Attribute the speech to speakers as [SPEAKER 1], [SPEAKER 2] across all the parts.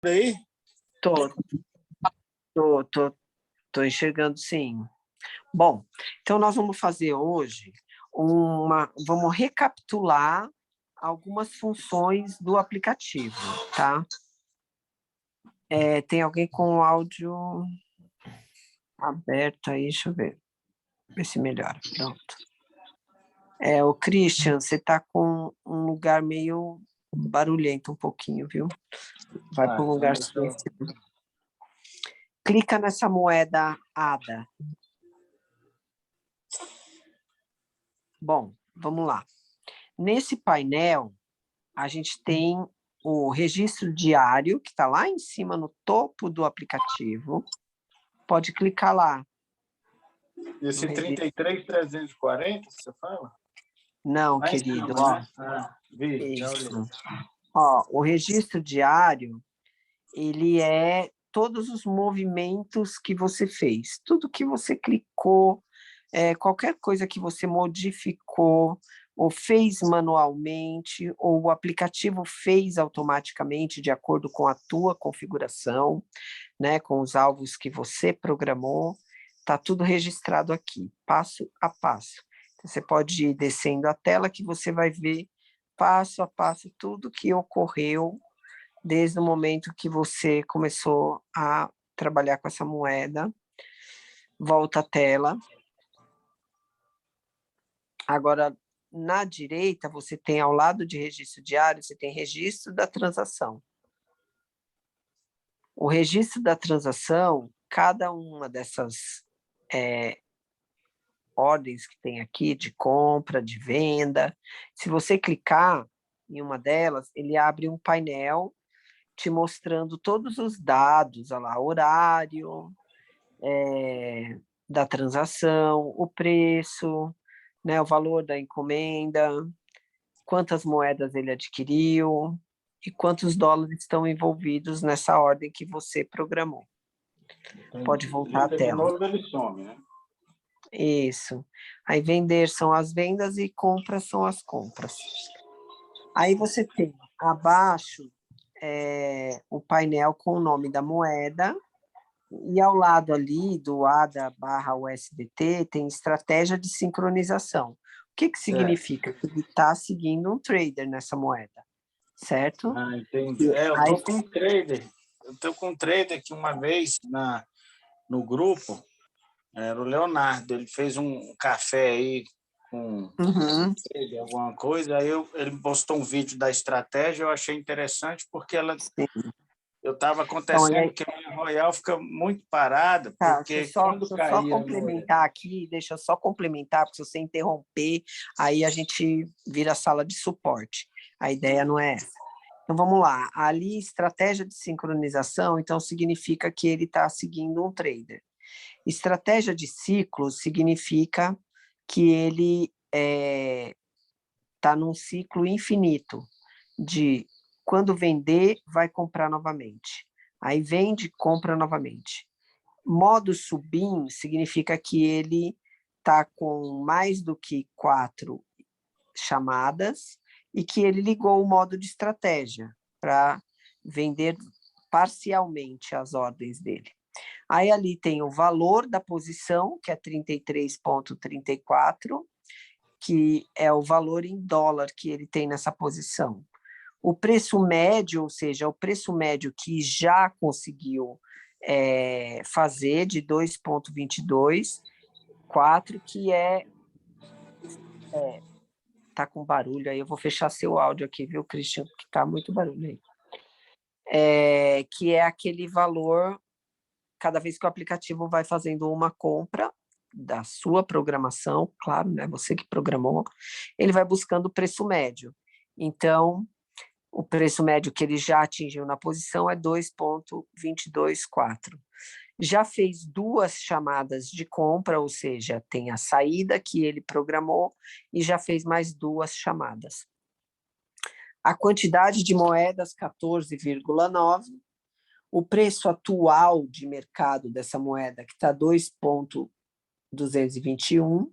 [SPEAKER 1] Aí?
[SPEAKER 2] Tô, tô enxergando, sim. Bom, então nós vamos fazer hoje vamos recapitular algumas funções do aplicativo, tá? Tem alguém com o áudio aberto aí, deixa eu ver se melhora. Pronto. O Christian, você tá com um lugar meio barulhento um pouquinho, viu? Vai para um lugar silencioso. Clica nessa moeda ADA. Bom, vamos lá. Nesse painel, a gente tem o registro diário, que está lá em cima, no topo do aplicativo. Pode clicar lá.
[SPEAKER 1] Esse 33.340, você fala?
[SPEAKER 2] Não,
[SPEAKER 1] Lá
[SPEAKER 2] querido.
[SPEAKER 1] Cima, né? Vi,
[SPEAKER 2] Isso. Ó, o registro diário, ele é todos os movimentos que você fez, tudo que você clicou, qualquer coisa que você modificou, ou fez manualmente, ou o aplicativo fez automaticamente de acordo com a tua configuração, né, com os alvos que você programou, está tudo registrado aqui, passo a passo. Então, você pode ir descendo a tela que você vai ver passo a passo tudo que ocorreu desde o momento que você começou a trabalhar com essa moeda. Volta a tela. Agora, na direita, você tem ao lado de registro diário, você tem registro da transação. O registro da transação, cada uma dessas ordens que tem aqui, de compra, de venda, se você clicar em uma delas, ele abre um painel te mostrando todos os dados, olha lá, horário, da transação, o preço, né, o valor da encomenda, quantas moedas ele adquiriu e quantos dólares estão envolvidos nessa ordem que você programou.
[SPEAKER 1] Entendi.
[SPEAKER 2] Pode voltar à tela.
[SPEAKER 1] De novo ele some, né?
[SPEAKER 2] Isso. Aí vender são as vendas e compras são as compras. Aí você tem abaixo o painel com o nome da moeda, e ao lado ali do ADA/USDT tem estratégia de sincronização. O que significa? Que ele está seguindo um trader nessa moeda, certo?
[SPEAKER 1] Entendi. Eu estou com um trader. Eu estou com um trader que uma vez no grupo, era o Leonardo, ele fez um café aí com alguma coisa, aí ele postou um vídeo da estratégia, eu achei interessante porque eu estava acontecendo que a minha Royal fica muito parada, porque
[SPEAKER 2] deixa eu só complementar aqui, deixa eu só complementar, porque se você interromper, aí a gente vira sala de suporte. A ideia não é essa. Então, vamos lá. Ali, estratégia de sincronização, então, significa que ele está seguindo um trader. Estratégia de ciclo significa que ele está num ciclo infinito de quando vender, vai comprar novamente. Aí vende, compra novamente. Modo SUBIN significa que ele está com mais do que 4 chamadas e que ele ligou o modo de estratégia para vender parcialmente as ordens dele. Aí ali tem o valor da posição, que é 33,34, que é o valor em dólar que ele tem nessa posição. O preço médio, ou seja, o preço médio que já conseguiu fazer de 2,22, que tá com barulho aí, eu vou fechar seu áudio aqui, viu, Christian, que tá muito barulho aí. Que é aquele valor, cada vez que o aplicativo vai fazendo uma compra da sua programação, claro, né, você que programou, ele vai buscando o preço médio. Então, o preço médio que ele já atingiu na posição é 2,224. Já fez 2 chamadas de compra, ou seja, tem a saída que ele programou e já fez mais 2 chamadas. A quantidade de moedas, 14,9. O preço atual de mercado dessa moeda, que está 2,221.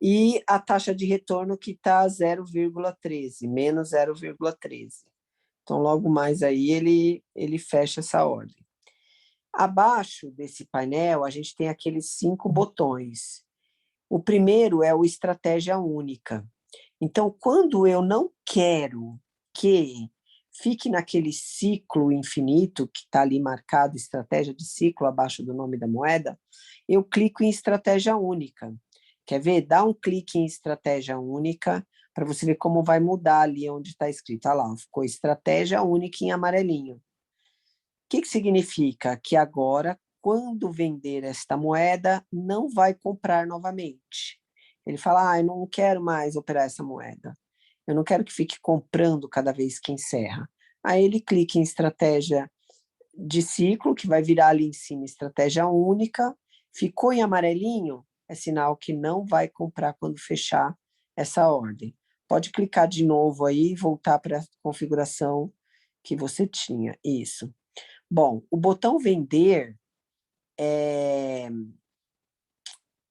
[SPEAKER 2] E a taxa de retorno que está 0,13, menos 0,13. Então, logo mais aí, ele fecha essa ordem. Abaixo desse painel, a gente tem aqueles 5 botões. O primeiro é o Estratégia Única. Então, quando eu não quero que fique naquele ciclo infinito que está ali marcado, estratégia de ciclo, abaixo do nome da moeda, eu clico em Estratégia Única. Quer ver? Dá um clique em Estratégia Única para você ver como vai mudar ali onde está escrito. Olha lá, ficou Estratégia Única em amarelinho. O que significa? Que agora, quando vender esta moeda, não vai comprar novamente. Ele fala, eu não quero mais operar essa moeda. Eu não quero que fique comprando cada vez que encerra. Aí ele clica em estratégia de ciclo, que vai virar ali em cima estratégia única. Ficou em amarelinho, é sinal que não vai comprar quando fechar essa ordem. Pode clicar de novo aí e voltar para a configuração que você tinha. Isso. Bom, o botão vender,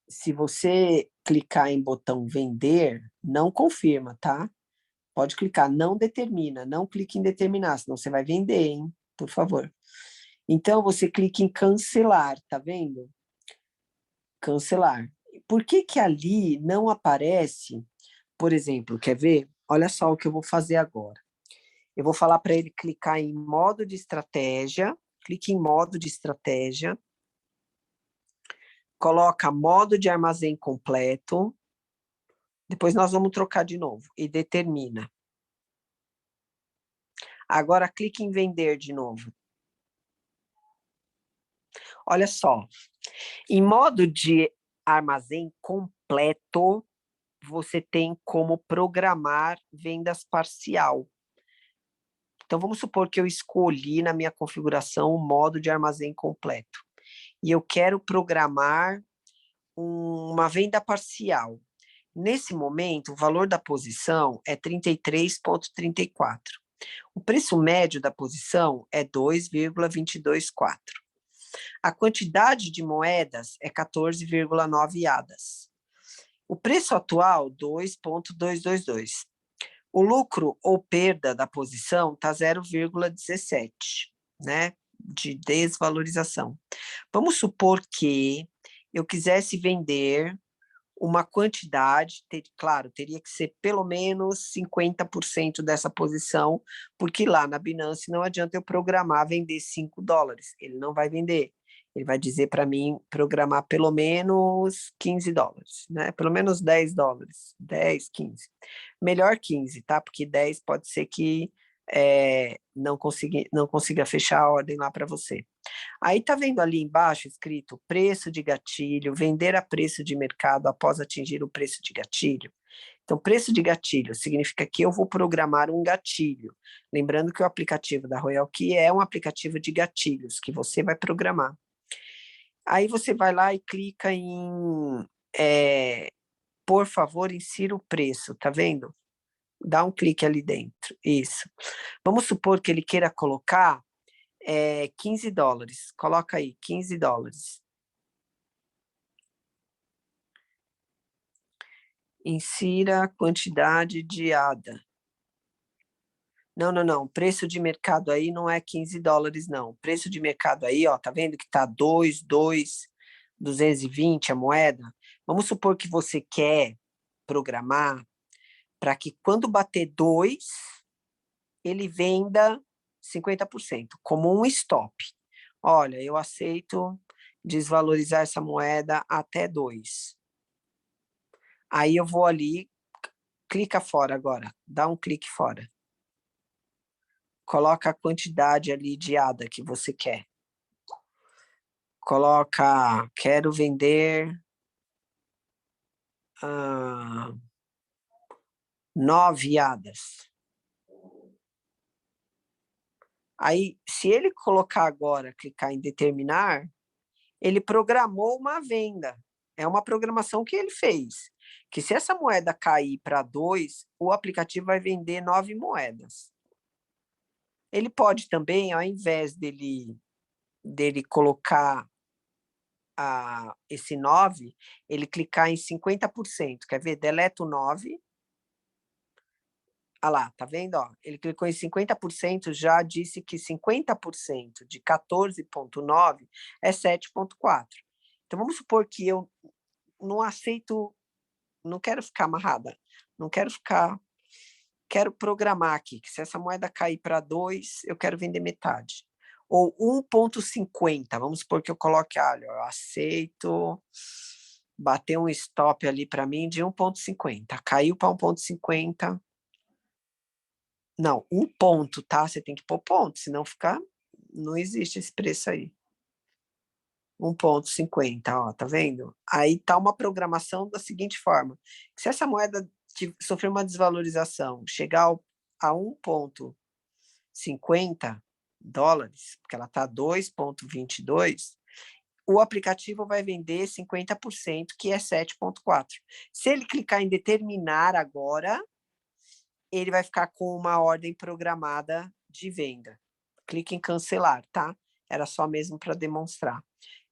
[SPEAKER 2] se você clicar em botão vender, não confirma, tá? Pode clicar, não determina, não clique em determinar, senão você vai vender, hein? Por favor. Então, você clica em cancelar, tá vendo? Cancelar. Por que que ali não aparece, por exemplo, quer ver? Olha só o que eu vou fazer agora. Eu vou falar para ele clicar em modo de estratégia, clique em modo de estratégia, coloca modo de armazém completo, depois nós vamos trocar de novo, e determina. Agora clique em vender de novo. Olha só, em modo de armazém completo, você tem como programar vendas parcial. Então, vamos supor que eu escolhi na minha configuração o modo de armazém completo. E eu quero programar uma venda parcial. Nesse momento, o valor da posição é 33,34. O preço médio da posição é 2,224. A quantidade de moedas é 14,9 ADAs. O preço atual, 2,222. O lucro ou perda da posição está 0,17, né? De desvalorização. Vamos supor que eu quisesse vender uma quantidade, claro, teria que ser pelo menos 50% dessa posição, porque lá na Binance não adianta eu programar vender $5, ele não vai vender. Ele vai dizer para mim programar pelo menos $15, né? Pelo menos $10, 10, 15. Melhor 15, tá? Porque 10 pode ser que não consiga fechar a ordem lá para você. Aí tá vendo ali embaixo escrito preço de gatilho, vender a preço de mercado após atingir o preço de gatilho. Então, preço de gatilho significa que eu vou programar um gatilho. Lembrando que o aplicativo da Royal Key é um aplicativo de gatilhos que você vai programar. Aí você vai lá e clica em, por favor, insira o preço, tá vendo? Dá um clique ali dentro, isso. Vamos supor que ele queira colocar $15. Coloca aí, $15. Insira a quantidade de ADA. Não. Preço de mercado aí não é $15, não. Preço de mercado aí, ó, tá vendo que tá 220 a moeda? Vamos supor que você quer programar para que quando bater 2, ele venda 50%, como um stop. Olha, eu aceito desvalorizar essa moeda até 2. Aí eu vou ali, clica fora agora, dá um clique fora. Coloca a quantidade ali de ADA que você quer. Coloca, quero vender 9 ADAs. Aí, se ele colocar agora, clicar em determinar, ele programou uma venda. É uma programação que ele fez. Que se essa moeda cair para 2, o aplicativo vai vender 9 moedas. Ele pode também, ao invés dele colocar esse 9, ele clicar em 50%. Quer ver? Deleta o 9. Ah lá, tá vendo? Ó, ele clicou em 50%, já disse que 50% de 14,9 é 7,4. Então, vamos supor que eu não aceito, não quero ficar amarrada, não quero ficar, quero programar aqui, que se essa moeda cair para 2, eu quero vender metade. Ou 1,50, vamos supor que eu coloque, olha, eu aceito, bater um stop ali para mim de 1,50, caiu para 1,50. Não, um ponto, tá? Você tem que pôr ponto, senão ficar, não existe esse preço aí. 1,50, ó, tá vendo? Aí tá uma programação da seguinte forma: se essa moeda sofrer uma desvalorização, chegar a 1,50 dólares, porque ela tá 2,22, o aplicativo vai vender 50%, que é 7,4. Se ele clicar em determinar agora, ele vai ficar com uma ordem programada de venda. Clique em cancelar, tá? Era só mesmo para demonstrar.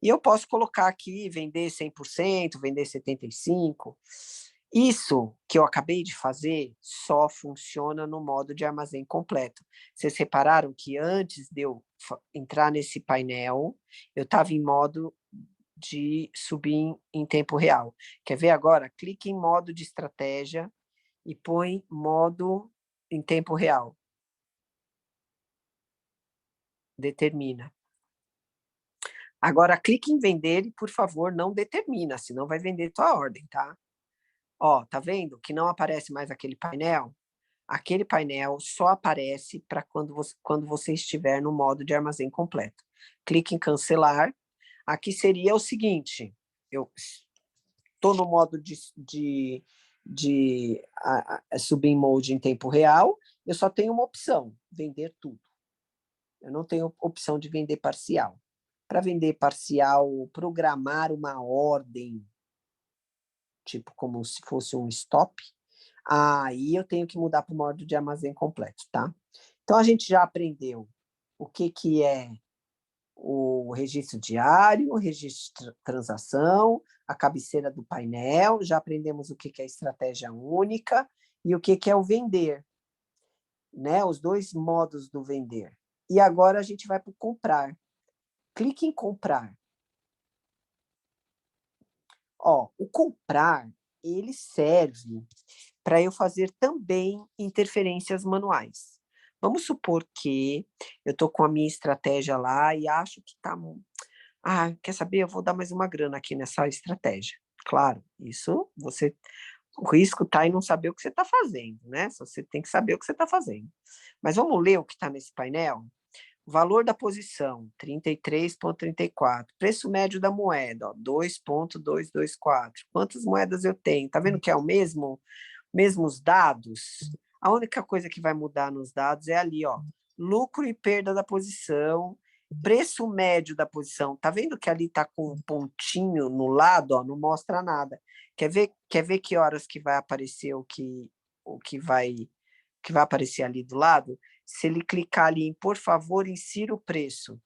[SPEAKER 2] E eu posso colocar aqui, vender 100%, vender 75%. Isso que eu acabei de fazer só funciona no modo de armazém completo. Vocês repararam que antes de eu entrar nesse painel, eu estava em modo de subir em tempo real. Quer ver agora? Clique em modo de estratégia e põe modo em tempo real. Determina. Agora, clique em vender e, por favor, não determina, senão vai vender tua ordem, tá? Ó, tá vendo que não aparece mais aquele painel? Aquele painel só aparece para quando você estiver no modo de armazém completo. Clique em cancelar. Aqui seria o seguinte, eu estou no modo de subir em mode em tempo real, eu só tenho uma opção, vender tudo. Eu não tenho opção de vender parcial. Para vender parcial, programar uma ordem, tipo como se fosse um stop, aí eu tenho que mudar para o modo de armazém completo, tá? Então, a gente já aprendeu o que é o registro diário, o registro de transação, a cabeceira do painel, já aprendemos o que é estratégia única e o que é o vender, né? Os dois modos do vender. E agora a gente vai para o comprar. Clique em comprar. Ó, o comprar, ele serve para eu fazer também interferências manuais. Vamos supor que eu estou com a minha estratégia lá e acho que está... Ah, quer saber? Eu vou dar mais uma grana aqui nessa estratégia. Claro, isso você... O risco está em não saber o que você está fazendo, né? Você tem que saber o que você está fazendo. Mas vamos ler o que está nesse painel? Valor da posição, 33,34. Preço médio da moeda, 2,224. Quantas moedas eu tenho? Tá vendo que é o mesmos dados? A única coisa que vai mudar nos dados é ali, ó, lucro e perda da posição, preço médio da posição. Tá vendo que ali tá com um pontinho no lado, ó, não mostra nada. Quer ver que horas que vai aparecer o que vai aparecer ali do lado? Se ele clicar ali em, por favor, insira o preço.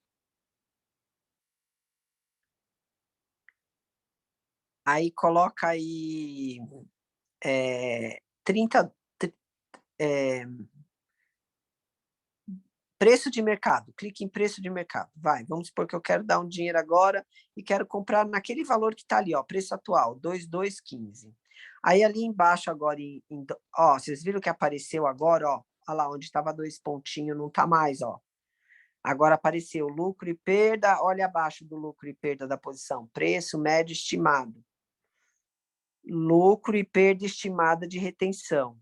[SPEAKER 2] Aí coloca aí 30, preço de mercado. Clique em preço de mercado. Vai, vamos supor que eu quero dar um dinheiro agora e quero comprar naquele valor que está ali, ó, preço atual, 2,215. Aí ali embaixo agora, ó, vocês viram que apareceu agora, ó, olha lá, onde estava 2 pontinhos, não está mais, ó. Agora apareceu lucro e perda, olha abaixo do lucro e perda da posição, preço médio estimado. Lucro e perda estimada de retenção.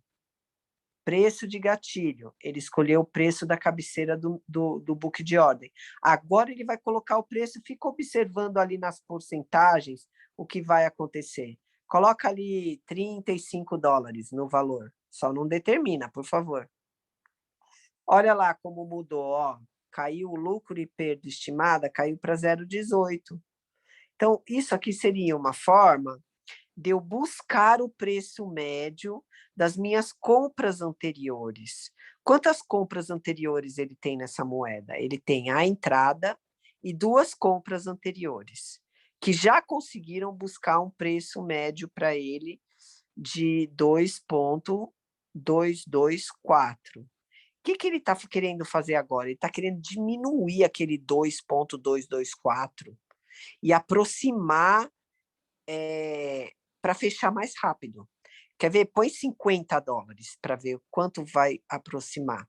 [SPEAKER 2] Preço de gatilho, ele escolheu o preço da cabeceira do book de ordem. Agora ele vai colocar o preço, fica observando ali nas porcentagens o que vai acontecer. Coloca ali 35 dólares no valor, só não determina, por favor. Olha lá como mudou, ó. Caiu o lucro e perda estimada, caiu para 0,18. Então, isso aqui seria uma forma de eu buscar o preço médio das minhas compras anteriores. Quantas compras anteriores ele tem nessa moeda? Ele tem a entrada e 2 compras anteriores, que já conseguiram buscar um preço médio para ele de 2,2 224. O que ele está querendo fazer agora? Ele está querendo diminuir aquele 2,224 e aproximar para fechar mais rápido. Quer ver? Põe $50 para ver quanto vai aproximar.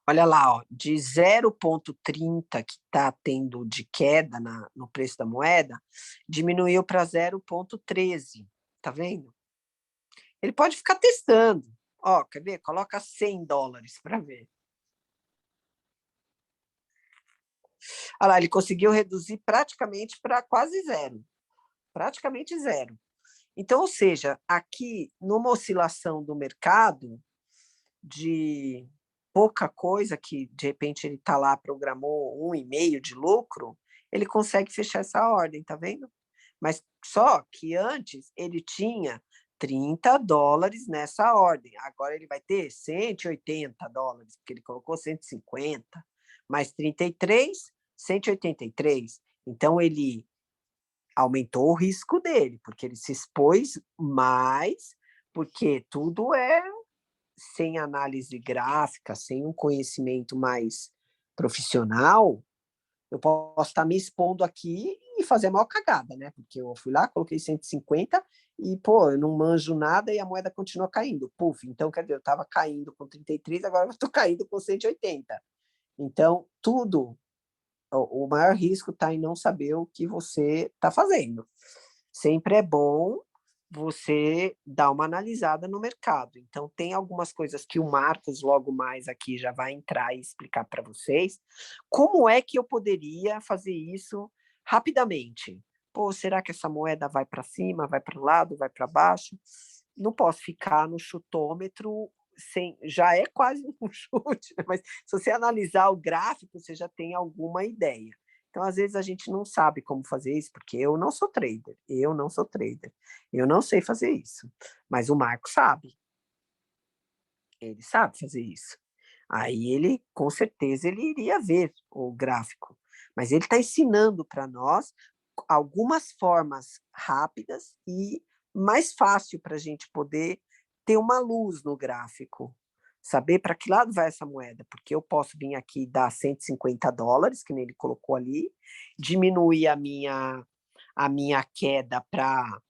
[SPEAKER 2] Olha lá, ó, de 0,30 que está tendo de queda no preço da moeda, diminuiu para 0,13. Tá vendo? Ele pode ficar testando. Ó, quer ver? Coloca $100 para ver. Olha lá, ele conseguiu reduzir praticamente para quase zero. Praticamente zero. Então, ou seja, aqui, numa oscilação do mercado, de pouca coisa, que de repente ele está lá, programou 1,5 de lucro, ele consegue fechar essa ordem, tá vendo? Mas só que antes ele tinha $30 nessa ordem, agora ele vai ter $180, porque ele colocou 150, mais 33, 183. Então ele aumentou o risco dele, porque ele se expôs mais, porque tudo é sem análise gráfica, sem um conhecimento mais profissional, eu posso estar me expondo aqui e fazer a maior cagada, né? Porque eu fui lá, coloquei 150 e, pô, eu não manjo nada e a moeda continua caindo. Puf, então, quer dizer, eu estava caindo com 33, agora eu estou caindo com 180. Então, tudo, o maior risco está em não saber o que você está fazendo. Sempre é bom você dar uma analisada no mercado. Então, tem algumas coisas que o Marcos logo mais aqui já vai entrar e explicar para vocês. Como é que eu poderia fazer isso rapidamente? Pô, será que essa moeda vai para cima, vai para o lado, vai para baixo? Não posso ficar no chutômetro sem, já é quase um chute, mas se você analisar o gráfico, você já tem alguma ideia. Então, às vezes, a gente não sabe como fazer isso, porque eu não sou trader, eu não sei fazer isso, mas o Marco sabe, ele sabe fazer isso. Aí ele, com certeza, ele iria ver o gráfico, mas ele está ensinando para nós algumas formas rápidas e mais fácil para a gente poder ter uma luz no gráfico, saber para que lado vai essa moeda, porque eu posso vir aqui e dar $150, que nem ele colocou ali, diminuir a minha queda para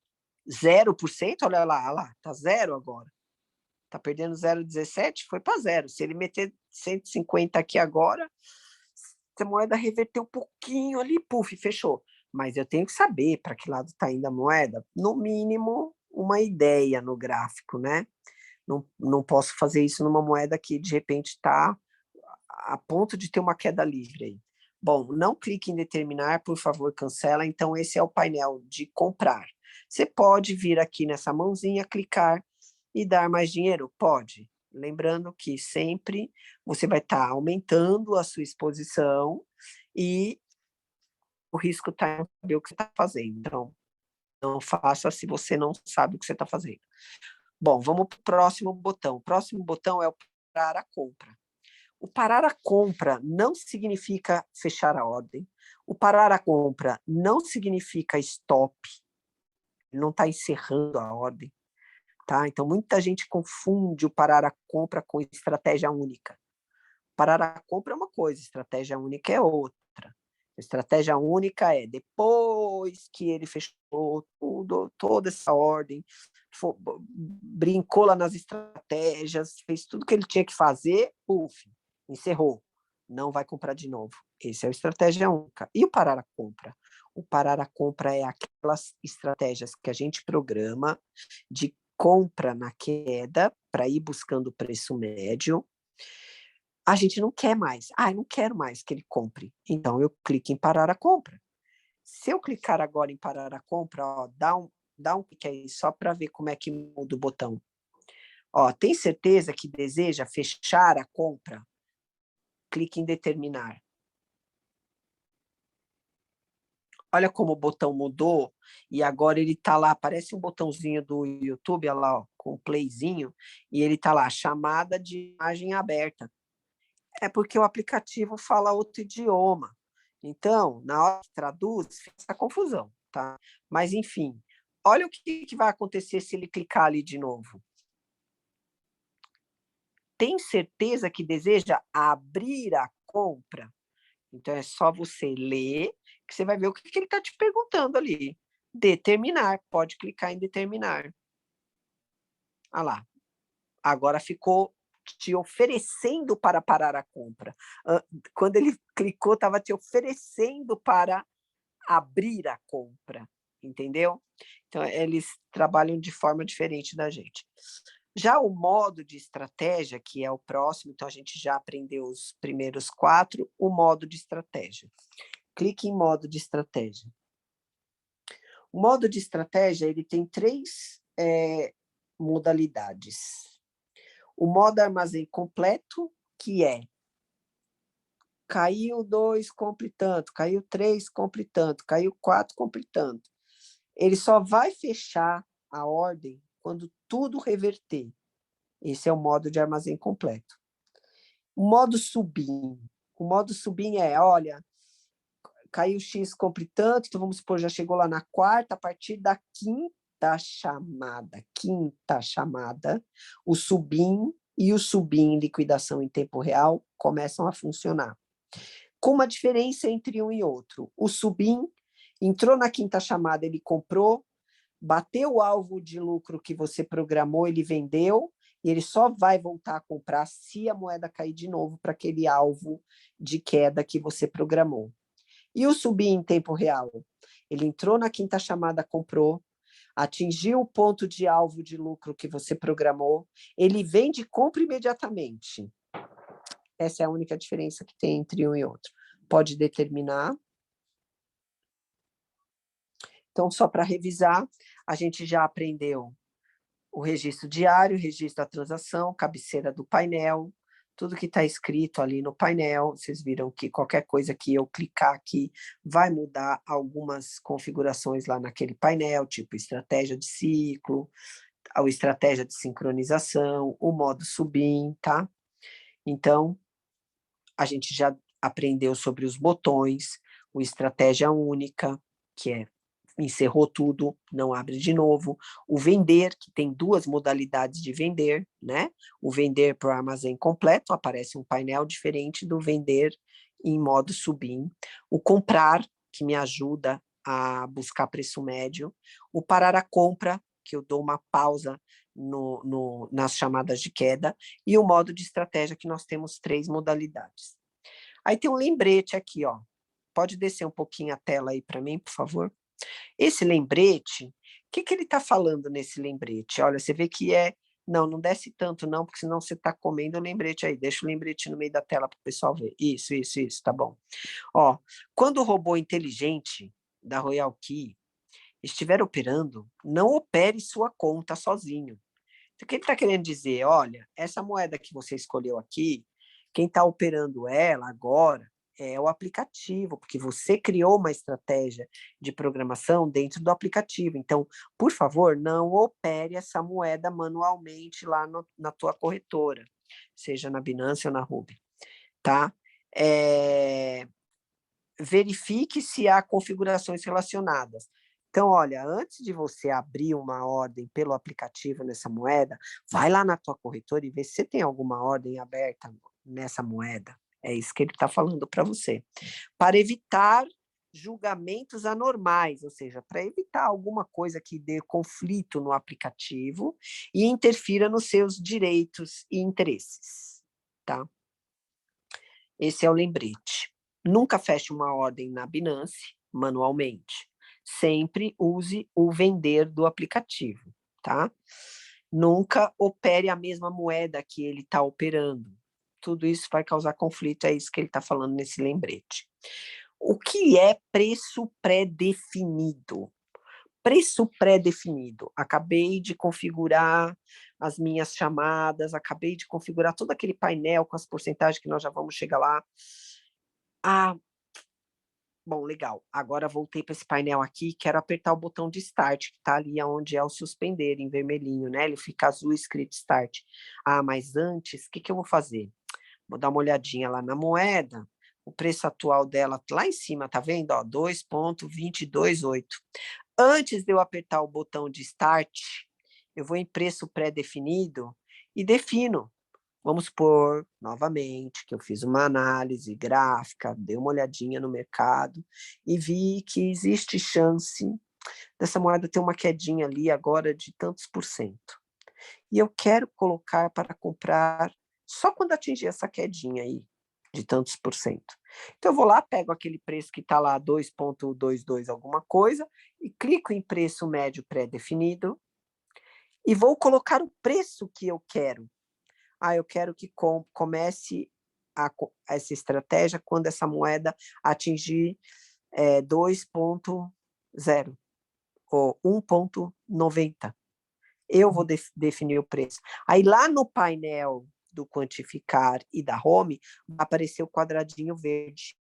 [SPEAKER 2] 0%, olha lá, tá zero agora. Tá perdendo 0,17, foi para zero. Se ele meter 150 aqui agora, se a moeda reverter um pouquinho ali, puf, fechou. Mas eu tenho que saber para que lado está indo a moeda, no mínimo uma ideia no gráfico, né? Não posso fazer isso numa moeda que de repente está a ponto de ter uma queda livre aí. Bom, não clique em determinar, por favor, cancela. Então, esse é o painel de comprar. Você pode vir aqui nessa mãozinha, clicar e dar mais dinheiro? Pode. Lembrando que sempre você vai estar aumentando a sua exposição e o risco está em saber o que você está fazendo. Então, não faça se você não sabe o que você está fazendo. Bom, vamos para o próximo botão. O próximo botão é o parar a compra. O parar a compra não significa fechar a ordem. O parar a compra não significa stop. Não está encerrando a ordem. Tá? Então, muita gente confunde o parar a compra com estratégia única. Parar a compra é uma coisa, estratégia única é outra. Estratégia única é depois que ele fechou toda essa ordem, brincou lá nas estratégias, fez tudo que ele tinha que fazer, puf, encerrou. Não vai comprar de novo. Esse é a estratégia única. E o parar a compra? O parar a compra é aquelas estratégias que a gente programa de compra na queda para ir buscando o preço médio. A gente não quer mais. Eu não quero mais que ele compre. Então, eu clico em parar a compra. Se eu clicar agora em parar a compra, ó, dá um clique aí só para ver como é que muda o botão. Ó, tem certeza que deseja fechar a compra? Clique em determinar. Olha como o botão mudou e agora ele está lá, parece um botãozinho do YouTube, olha lá, ó, com o playzinho, e ele está lá, chamada de imagem aberta. É porque o aplicativo fala outro idioma. Então, na hora que traduz, fica essa confusão, tá? Mas, enfim, olha o que vai acontecer se ele clicar ali de novo. tem certeza que deseja abrir a compra? Então, é só você ler, que você vai ver o que ele está te perguntando ali. Determinar, pode clicar em determinar. Ah lá, agora ficou te oferecendo para parar a compra. Quando ele clicou, estava te oferecendo para abrir a compra, entendeu? Então, eles trabalham de forma diferente da gente. Já o modo de estratégia, que é o próximo, então a gente já aprendeu os primeiros 4, o modo de estratégia. Clique em modo de estratégia. O modo de estratégia, ele tem 3 modalidades. O modo armazém completo, que é caiu 2, compre tanto, caiu 3, compre tanto, caiu 4, compre tanto. Ele só vai fechar a ordem quando tudo reverter. Esse é o modo de armazém completo. O modo subim. O modo subim é, olha, caiu X, compre tanto, então vamos supor, já chegou lá na 4ª, a partir da quinta chamada, o subim e o subim em liquidação em tempo real começam a funcionar. Com uma diferença entre um e outro. O subim entrou na 5ª chamada, ele comprou, bateu o alvo de lucro que você programou, ele vendeu, e ele só vai voltar a comprar se a moeda cair de novo para aquele alvo de queda que você programou. E o subir em tempo real? Ele entrou na 5ª chamada, comprou, atingiu o ponto de alvo de lucro que você programou, ele vende e compra imediatamente. Essa é a única diferença que tem entre um e outro. Pode determinar. Então, só para revisar, a gente já aprendeu o registro diário, o registro da transação, cabeceira do painel, tudo que está escrito ali no painel. Vocês viram que qualquer coisa que eu clicar aqui vai mudar algumas configurações lá naquele painel, tipo estratégia de ciclo, a estratégia de sincronização, o modo subim, tá? Então, a gente já aprendeu sobre os botões, o estratégia única, que é encerrou tudo, não abre de novo. O vender, que tem 2 modalidades de vender, né? O vender para o armazém completo, aparece um painel diferente do vender em modo subim. O comprar, que me ajuda a buscar preço médio. O parar a compra, que eu dou uma pausa nas chamadas de queda. E o modo de estratégia, que nós temos 3 modalidades. Aí tem um lembrete aqui, ó. Pode descer um pouquinho a tela aí para mim, por favor? Esse lembrete, o que ele está falando nesse lembrete? Olha, você vê que não desce tanto não, porque senão você está comendo o lembrete aí. Deixa o lembrete no meio da tela para o pessoal ver. Isso, tá bom. Ó, quando o robô inteligente da Royal Key estiver operando, não opere sua conta sozinho. Então, o que ele está querendo dizer? Olha, essa moeda que você escolheu aqui, quem está operando ela agora é o aplicativo, porque você criou uma estratégia de programação dentro do aplicativo. Então, por favor, não opere essa moeda manualmente lá na tua corretora, seja na Binance ou na Huobi, tá? Verifique se há configurações relacionadas. Então, olha, antes de você abrir uma ordem pelo aplicativo nessa moeda, vai lá na tua corretora e vê se você tem alguma ordem aberta nessa moeda. É isso que ele está falando para você. Para evitar julgamentos anormais, ou seja, para evitar alguma coisa que dê conflito no aplicativo e interfira nos seus direitos e interesses, tá? Esse é o lembrete. Nunca feche uma ordem na Binance manualmente. Sempre use o vender do aplicativo, tá? Nunca opere a mesma moeda que ele está operando. Tudo isso vai causar conflito, é isso que ele está falando nesse lembrete. O que é preço pré-definido? Preço pré-definido. Acabei de configurar as minhas chamadas, acabei de configurar todo aquele painel com as porcentagens que nós já vamos chegar lá. Bom, legal. Agora voltei para esse painel aqui, quero apertar o botão de Start, que está ali onde é o suspender, em vermelhinho, né? Ele fica azul escrito Start. Mas antes, o que eu vou fazer? Vou dar uma olhadinha lá na moeda, o preço atual dela lá em cima, tá vendo? 2,228. Antes de eu apertar o botão de Start, eu vou em preço pré-definido e defino Vamos supor, novamente, que eu fiz uma análise gráfica, dei uma olhadinha no mercado e vi que existe chance dessa moeda ter uma quedinha ali agora de tantos por cento. E eu quero colocar para comprar só quando atingir essa quedinha aí de tantos por cento. Então, eu vou lá, pego aquele preço que está lá, 2,22 alguma coisa, e clico em preço médio pré-definido e vou colocar o preço que eu quero. Eu quero que comece essa estratégia quando essa moeda atingir 2,0 ou 1,90. Eu vou definir o preço. Aí lá no painel do quantificar e da home, vai aparecer o quadradinho verde.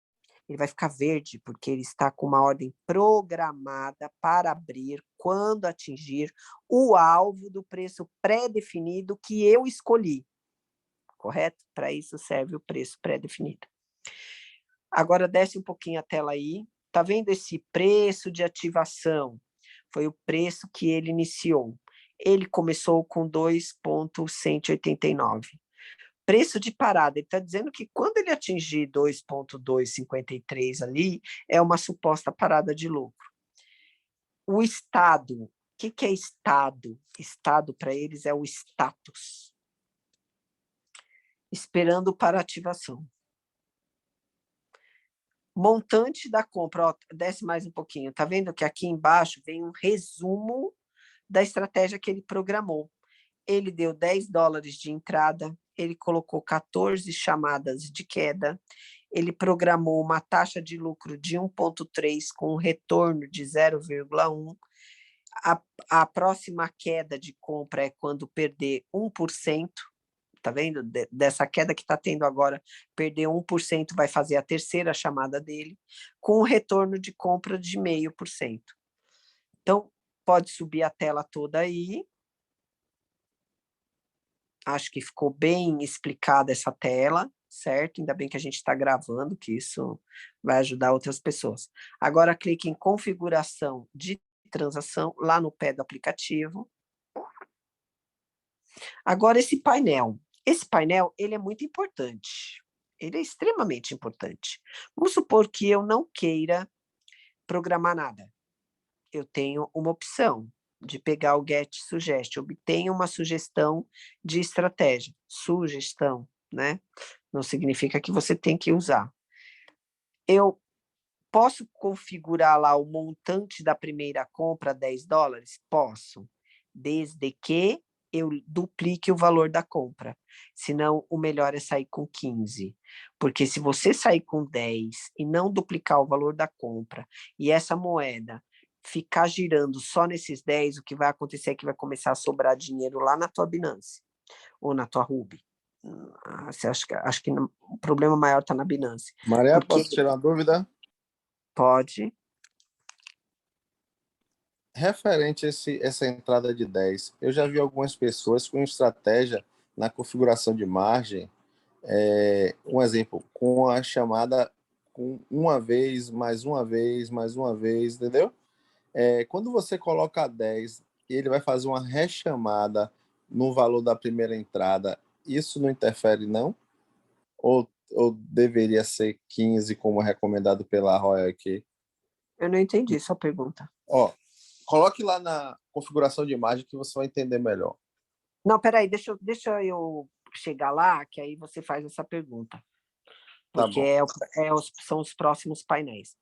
[SPEAKER 2] Ele vai ficar verde porque ele está com uma ordem programada para abrir quando atingir o alvo do preço pré-definido que eu escolhi. Correto? Para isso serve o preço pré-definido. Agora desce um pouquinho a tela aí. Está vendo esse preço de ativação? Foi o preço que ele iniciou. Ele começou com 2,189. Preço de parada, ele está dizendo que quando ele atingir 2,253 ali, é uma suposta parada de lucro. O estado, o que é estado? Estado para eles é o status. Esperando para ativação. Montante da compra, desce mais um pouquinho, tá vendo que aqui embaixo vem um resumo da estratégia que ele programou. Ele deu $10 de entrada, ele colocou 14 chamadas de queda, ele programou uma taxa de lucro de 1,3 com um retorno de 0,1. A próxima queda de compra é quando perder 1%. Tá vendo? Dessa queda que está tendo agora, perder 1% vai fazer a terceira chamada dele, com um retorno de compra de 0,5%. Então, pode subir a tela toda aí. Acho que ficou bem explicada essa tela, certo? Ainda bem que a gente está gravando, que isso vai ajudar outras pessoas. Agora, clique em configuração de transação, lá no pé do aplicativo. Agora, esse painel, ele é muito importante. Ele é extremamente importante. Vamos supor que eu não queira programar nada. Eu tenho uma opção de pegar o Get Suggest, obtenha uma sugestão de estratégia. Sugestão, né? Não significa que você tem que usar. Eu posso configurar lá o montante da primeira compra, $10? Posso, desde que eu duplique o valor da compra. Senão, o melhor é sair com 15. Porque se você sair com 10 e não duplicar o valor da compra, e essa moeda ficar girando só nesses 10, o que vai acontecer é que vai começar a sobrar dinheiro lá na tua Binance ou na tua Huobi. Acho que o problema maior está na Binance.
[SPEAKER 3] Maria, posso tirar uma dúvida?
[SPEAKER 2] Pode.
[SPEAKER 3] Referente a essa entrada de 10, eu já vi algumas pessoas com estratégia na configuração de margem, um exemplo, com a chamada com uma vez, mais uma vez, mais uma vez, entendeu? Quando você coloca 10 e ele vai fazer uma rechamada no valor da primeira entrada, isso não interfere, não? Ou deveria ser 15, como recomendado pela Royal aqui?
[SPEAKER 2] Eu não entendi sua pergunta.
[SPEAKER 3] Coloque lá na configuração de imagem que você vai entender melhor.
[SPEAKER 2] Não, peraí, deixa eu chegar lá, que aí você faz essa pergunta. Porque são os próximos painéis.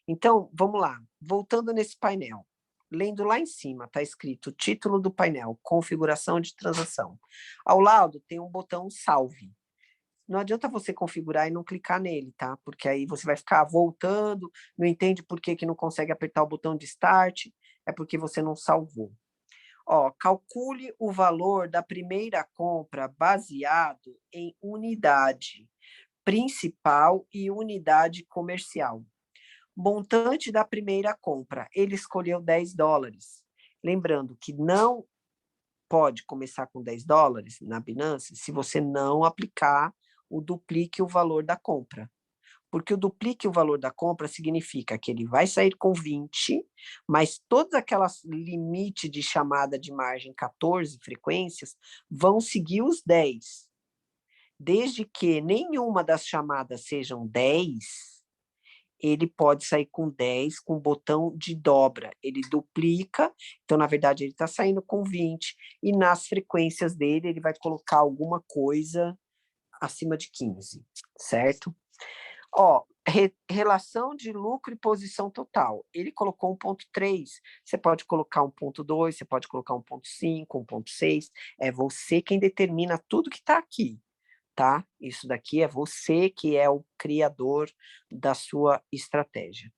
[SPEAKER 2] Então, vamos lá. Voltando nesse painel. Lendo lá em cima, está escrito título do painel, configuração de transação. Ao lado tem um botão salve. Não adianta você configurar e não clicar nele, tá? Porque aí você vai ficar voltando, não entende por que não consegue apertar o botão de start, é porque você não salvou. Calcule o valor da primeira compra baseado em unidade principal e unidade comercial. Montante da primeira compra, ele escolheu $10. Lembrando que não pode começar com $10 na Binance se você não aplicar o duplique o valor da compra. Porque o duplique o valor da compra significa que ele vai sair com 20, mas todas aquelas limite de chamada de margem 14 frequências vão seguir os 10. desde que nenhuma das chamadas sejam 10, ele pode sair com 10 com botão de dobra. Ele duplica, então, na verdade, ele está saindo com 20, e nas frequências dele, ele vai colocar alguma coisa acima de 15, certo? Ó, relação de lucro e posição total. Ele colocou 1,3. Você pode colocar 1,2, você pode colocar 1,5, 1,6. É você quem determina tudo que está aqui, tá? Isso daqui é você que é o criador da sua estratégia.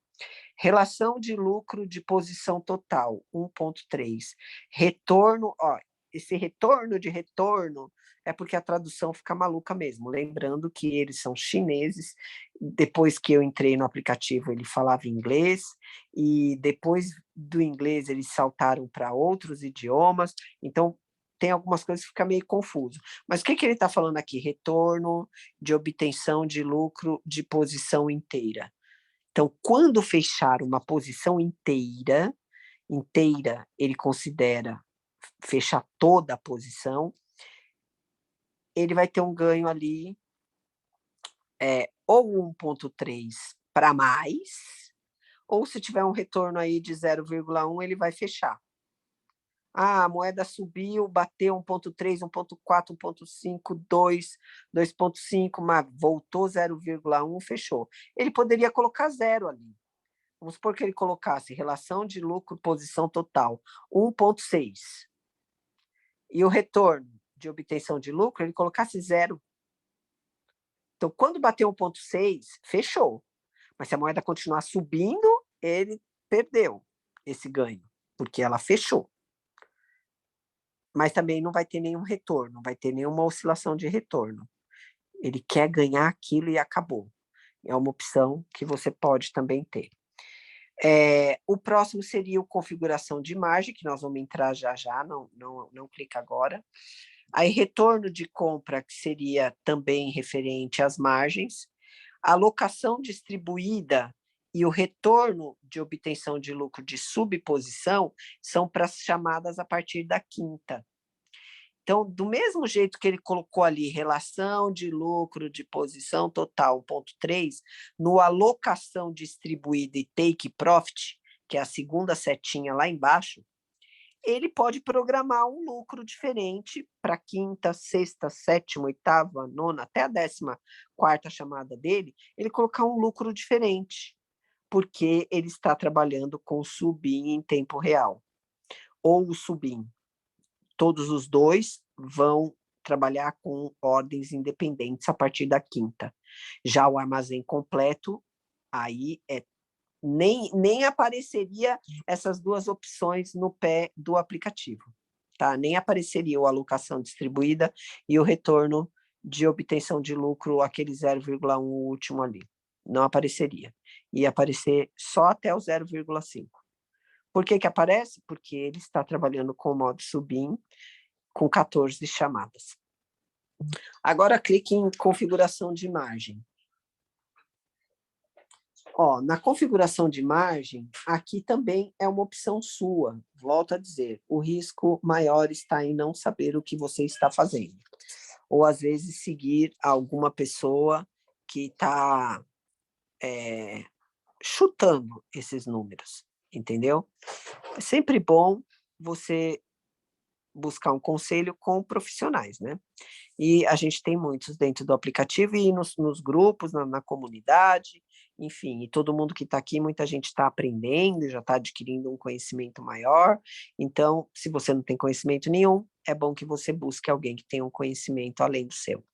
[SPEAKER 2] Relação de lucro de posição total, 1,3. Retorno, ó, esse retorno de retorno é porque a tradução fica maluca mesmo. Lembrando que eles são chineses. Depois que eu entrei no aplicativo, ele falava inglês, e depois do inglês eles saltaram para outros idiomas. Então, tem algumas coisas que ficam meio confuso. Mas o que ele está falando aqui? Retorno de obtenção de lucro de posição inteira. Então, quando fechar uma posição inteira, ele considera fechar toda a posição, ele vai ter um ganho ali, ou 1,3 para mais, ou se tiver um retorno aí de 0,1, ele vai fechar. Ah, a moeda subiu, bateu 1,3, 1,4, 1,5, 2, 2,5, mas voltou 0,1, fechou. Ele poderia colocar 0 ali. Vamos supor que ele colocasse relação de lucro, posição total, 1,6. E o retorno de obtenção de lucro, ele colocasse 0. Então, quando bater 1,6, fechou. Mas se a moeda continuar subindo, ele perdeu esse ganho, porque ela fechou. Mas também não vai ter nenhum retorno, não vai ter nenhuma oscilação de retorno. Ele quer ganhar aquilo e acabou. É uma opção que você pode também ter. O próximo seria o configuração de margem, que nós vamos entrar já, não clica agora. Aí, retorno de compra, que seria também referente às margens. Alocação distribuída e o retorno de obtenção de lucro de subposição são para as chamadas a partir da quinta. Então, do mesmo jeito que ele colocou ali relação de lucro de posição total 1,3, no alocação distribuída e take profit, que é a segunda setinha lá embaixo, ele pode programar um lucro diferente para quinta, sexta, sétima, oitava, nona, até a 14ª chamada dele, ele colocar um lucro diferente, porque ele está trabalhando com o sub-in em tempo real, ou o sub-in. Todos os dois vão trabalhar com ordens independentes a partir da quinta. Já o armazém completo, aí nem apareceria essas duas opções no pé do aplicativo, tá? Nem apareceria a alocação distribuída e o retorno de obtenção de lucro, aquele 0,1 último ali. Não apareceria. Ia aparecer só até o 0,5. Por que aparece? Porque ele está trabalhando com o modo sub-in, com 14 chamadas. Agora clique em configuração de margem. Ó, na configuração de margem, aqui também é uma opção sua. Volto a dizer, o risco maior está em não saber o que você está fazendo. Ou, às vezes, seguir alguma pessoa que está chutando esses números, entendeu? É sempre bom você buscar um conselho com profissionais, né? E a gente tem muitos dentro do aplicativo e nos grupos, na comunidade, enfim, e todo mundo que está aqui, muita gente está aprendendo, já está adquirindo um conhecimento maior. Então, se você não tem conhecimento nenhum, é bom que você busque alguém que tenha um conhecimento além do seu.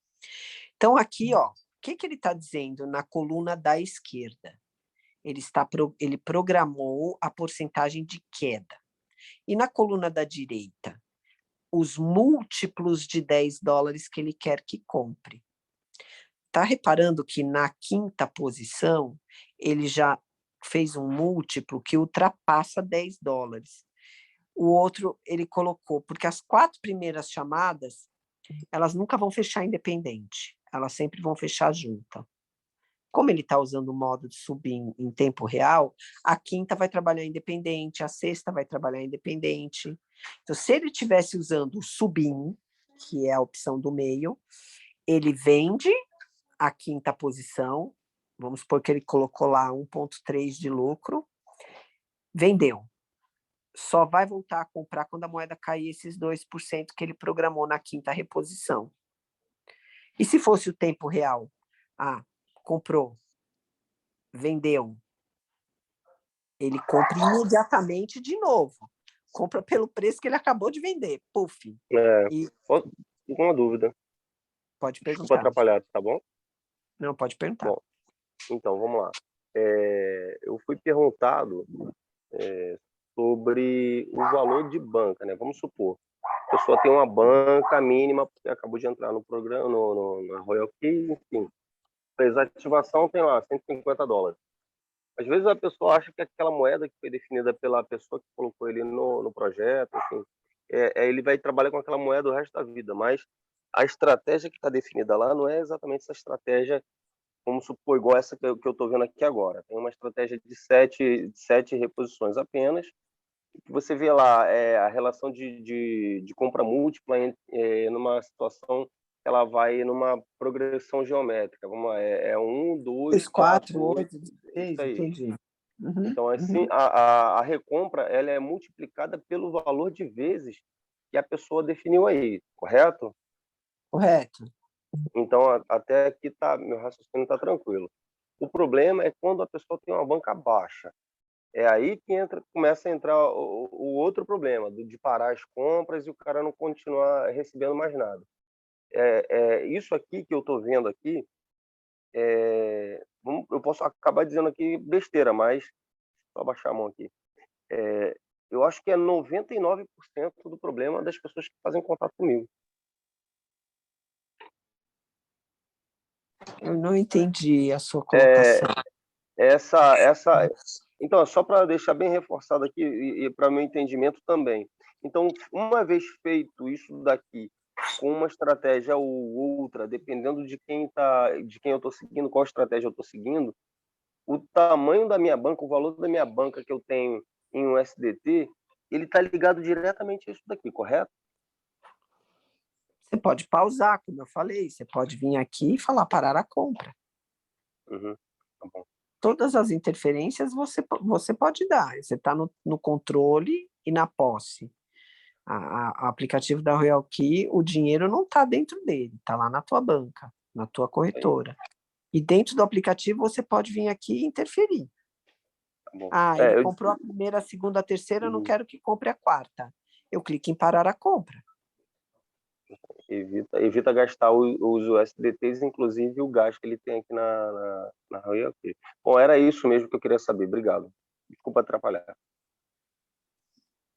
[SPEAKER 2] Então, aqui, ó, o que ele está dizendo na coluna da esquerda? Ele programou a porcentagem de queda. E na coluna da direita, os múltiplos de $10 que ele quer que compre. Está reparando que na quinta posição, ele já fez um múltiplo que ultrapassa $10. O outro ele colocou, porque as 4 primeiras chamadas, elas nunca vão fechar independente, elas sempre vão fechar junta. Como ele está usando o modo de sub-in em tempo real, a quinta vai trabalhar independente, a sexta vai trabalhar independente. Então, se ele estivesse usando o sub-in, que é a opção do meio, ele vende a quinta posição, vamos supor que ele colocou lá 1,3 de lucro, vendeu. Só vai voltar a comprar quando a moeda cair esses 2% que ele programou na quinta reposição. E se fosse o tempo real? Comprou, vendeu. Ele compra imediatamente de novo. Compra pelo preço que ele acabou de vender. Puf.
[SPEAKER 4] Uma dúvida.
[SPEAKER 2] Pode perguntar.
[SPEAKER 4] Desculpa atrapalhar, tá bom?
[SPEAKER 2] Não, pode perguntar.
[SPEAKER 4] Bom, então, vamos lá. Eu fui perguntado sobre o valor de banca, né? Vamos supor, a pessoa tem uma banca mínima, porque acabou de entrar no programa, na Royal Key, enfim. Fez a ativação, tem lá $150. Às vezes a pessoa acha que aquela moeda que foi definida pela pessoa que colocou ele no projeto, enfim, ele vai trabalhar com aquela moeda o resto da vida, mas a estratégia que está definida lá não é exatamente essa estratégia, vamos supor, igual essa que eu estou vendo aqui agora. Tem uma estratégia de sete reposições apenas, que você vê lá a relação de compra múltipla numa situação que ela vai numa progressão geométrica. Vamos lá, 1, 2, 4, 8,
[SPEAKER 2] 16, entendi. Uhum,
[SPEAKER 4] então, assim, a recompra ela é multiplicada pelo valor de vezes que a pessoa definiu aí, correto?
[SPEAKER 2] Correto.
[SPEAKER 4] Então, até aqui meu raciocínio está tranquilo. O problema é quando a pessoa tem uma banca baixa. É aí que começa a entrar o outro problema, de parar as compras e o cara não continuar recebendo mais nada. Isso aqui que eu estou vendo aqui, eu posso acabar dizendo aqui besteira, mas só baixar a mão aqui. Eu acho que é 99% do problema das pessoas que fazem contato comigo.
[SPEAKER 2] Eu não entendi a sua colocação.
[SPEAKER 4] Então, só para deixar bem reforçado aqui e para meu entendimento também. Então, uma vez feito isso daqui, com uma estratégia ou outra, dependendo de quem eu estou seguindo, qual estratégia eu estou seguindo, o tamanho da minha banca, o valor da minha banca que eu tenho em USDT, ele está ligado diretamente a isso daqui, correto?
[SPEAKER 2] Você pode pausar, como eu falei, você pode vir aqui e falar parar a compra.
[SPEAKER 4] Uhum, tá bom.
[SPEAKER 2] Todas as interferências você pode dar, você está no controle e na posse. O aplicativo da Royal Key, o dinheiro não está dentro dele, está lá na tua banca, na tua corretora. E dentro do aplicativo você pode vir aqui e interferir.
[SPEAKER 4] Tá
[SPEAKER 2] ele comprou a primeira, a segunda, a terceira, eu não quero que compre a quarta. Eu clico em parar a compra.
[SPEAKER 4] Evita gastar os USDTs, inclusive o gasto que ele tem aqui na Royal Key. Bom, era isso mesmo que eu queria saber. Obrigado. Desculpa atrapalhar.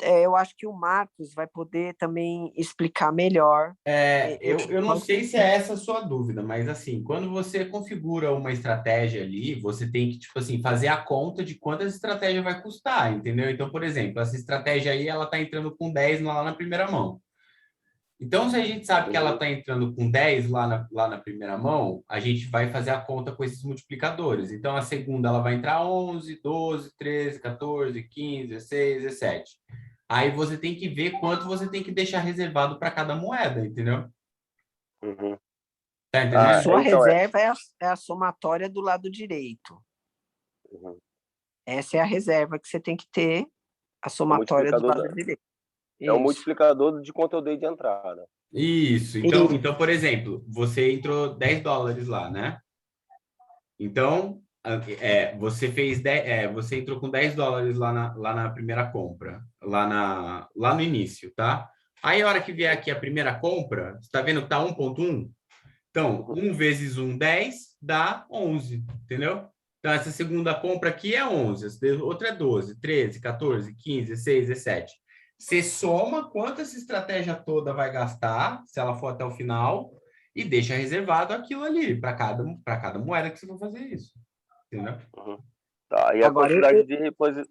[SPEAKER 2] Eu acho que o Marcos vai poder também explicar melhor.
[SPEAKER 5] Eu não sei se é essa a sua dúvida, mas assim, quando você configura uma estratégia ali, você tem que, tipo assim, fazer a conta de quanto essa estratégia vai custar, entendeu? Então, por exemplo, essa estratégia aí, ela está entrando com 10 lá na primeira mão. Então, se a gente sabe que ela está entrando com 10 lá na primeira mão, a gente vai fazer a conta com esses multiplicadores. Então, a segunda ela vai entrar 11, 12, 13, 14, 15, 16, 17. Aí você tem que ver quanto você tem que deixar reservado para cada moeda, entendeu?
[SPEAKER 4] Uhum.
[SPEAKER 2] Tá entendendo? A sua reserva é a somatória do lado direito.
[SPEAKER 4] Uhum.
[SPEAKER 2] Essa é a reserva que você tem que ter, a somatória do lado direito.
[SPEAKER 4] É o multiplicador de quanto eu dei de entrada.
[SPEAKER 5] Isso. Então, por exemplo, você entrou $10 lá, né? Então, você fez você entrou com $10 lá na primeira compra, lá no início, tá? Aí, a hora que vier aqui a primeira compra, você tá vendo que tá 1,1? Então, 1 vezes 1, 10, dá 11, entendeu? Então, essa segunda compra aqui é 11, essa outra é 12, 13, 14, 15, 16, 17. Você soma quanto essa estratégia toda vai gastar, se ela for até o final, e deixa reservado aquilo ali, para cada moeda que você for fazer isso. Entendeu?
[SPEAKER 4] Uhum. Tá, e a quantidade de reposição...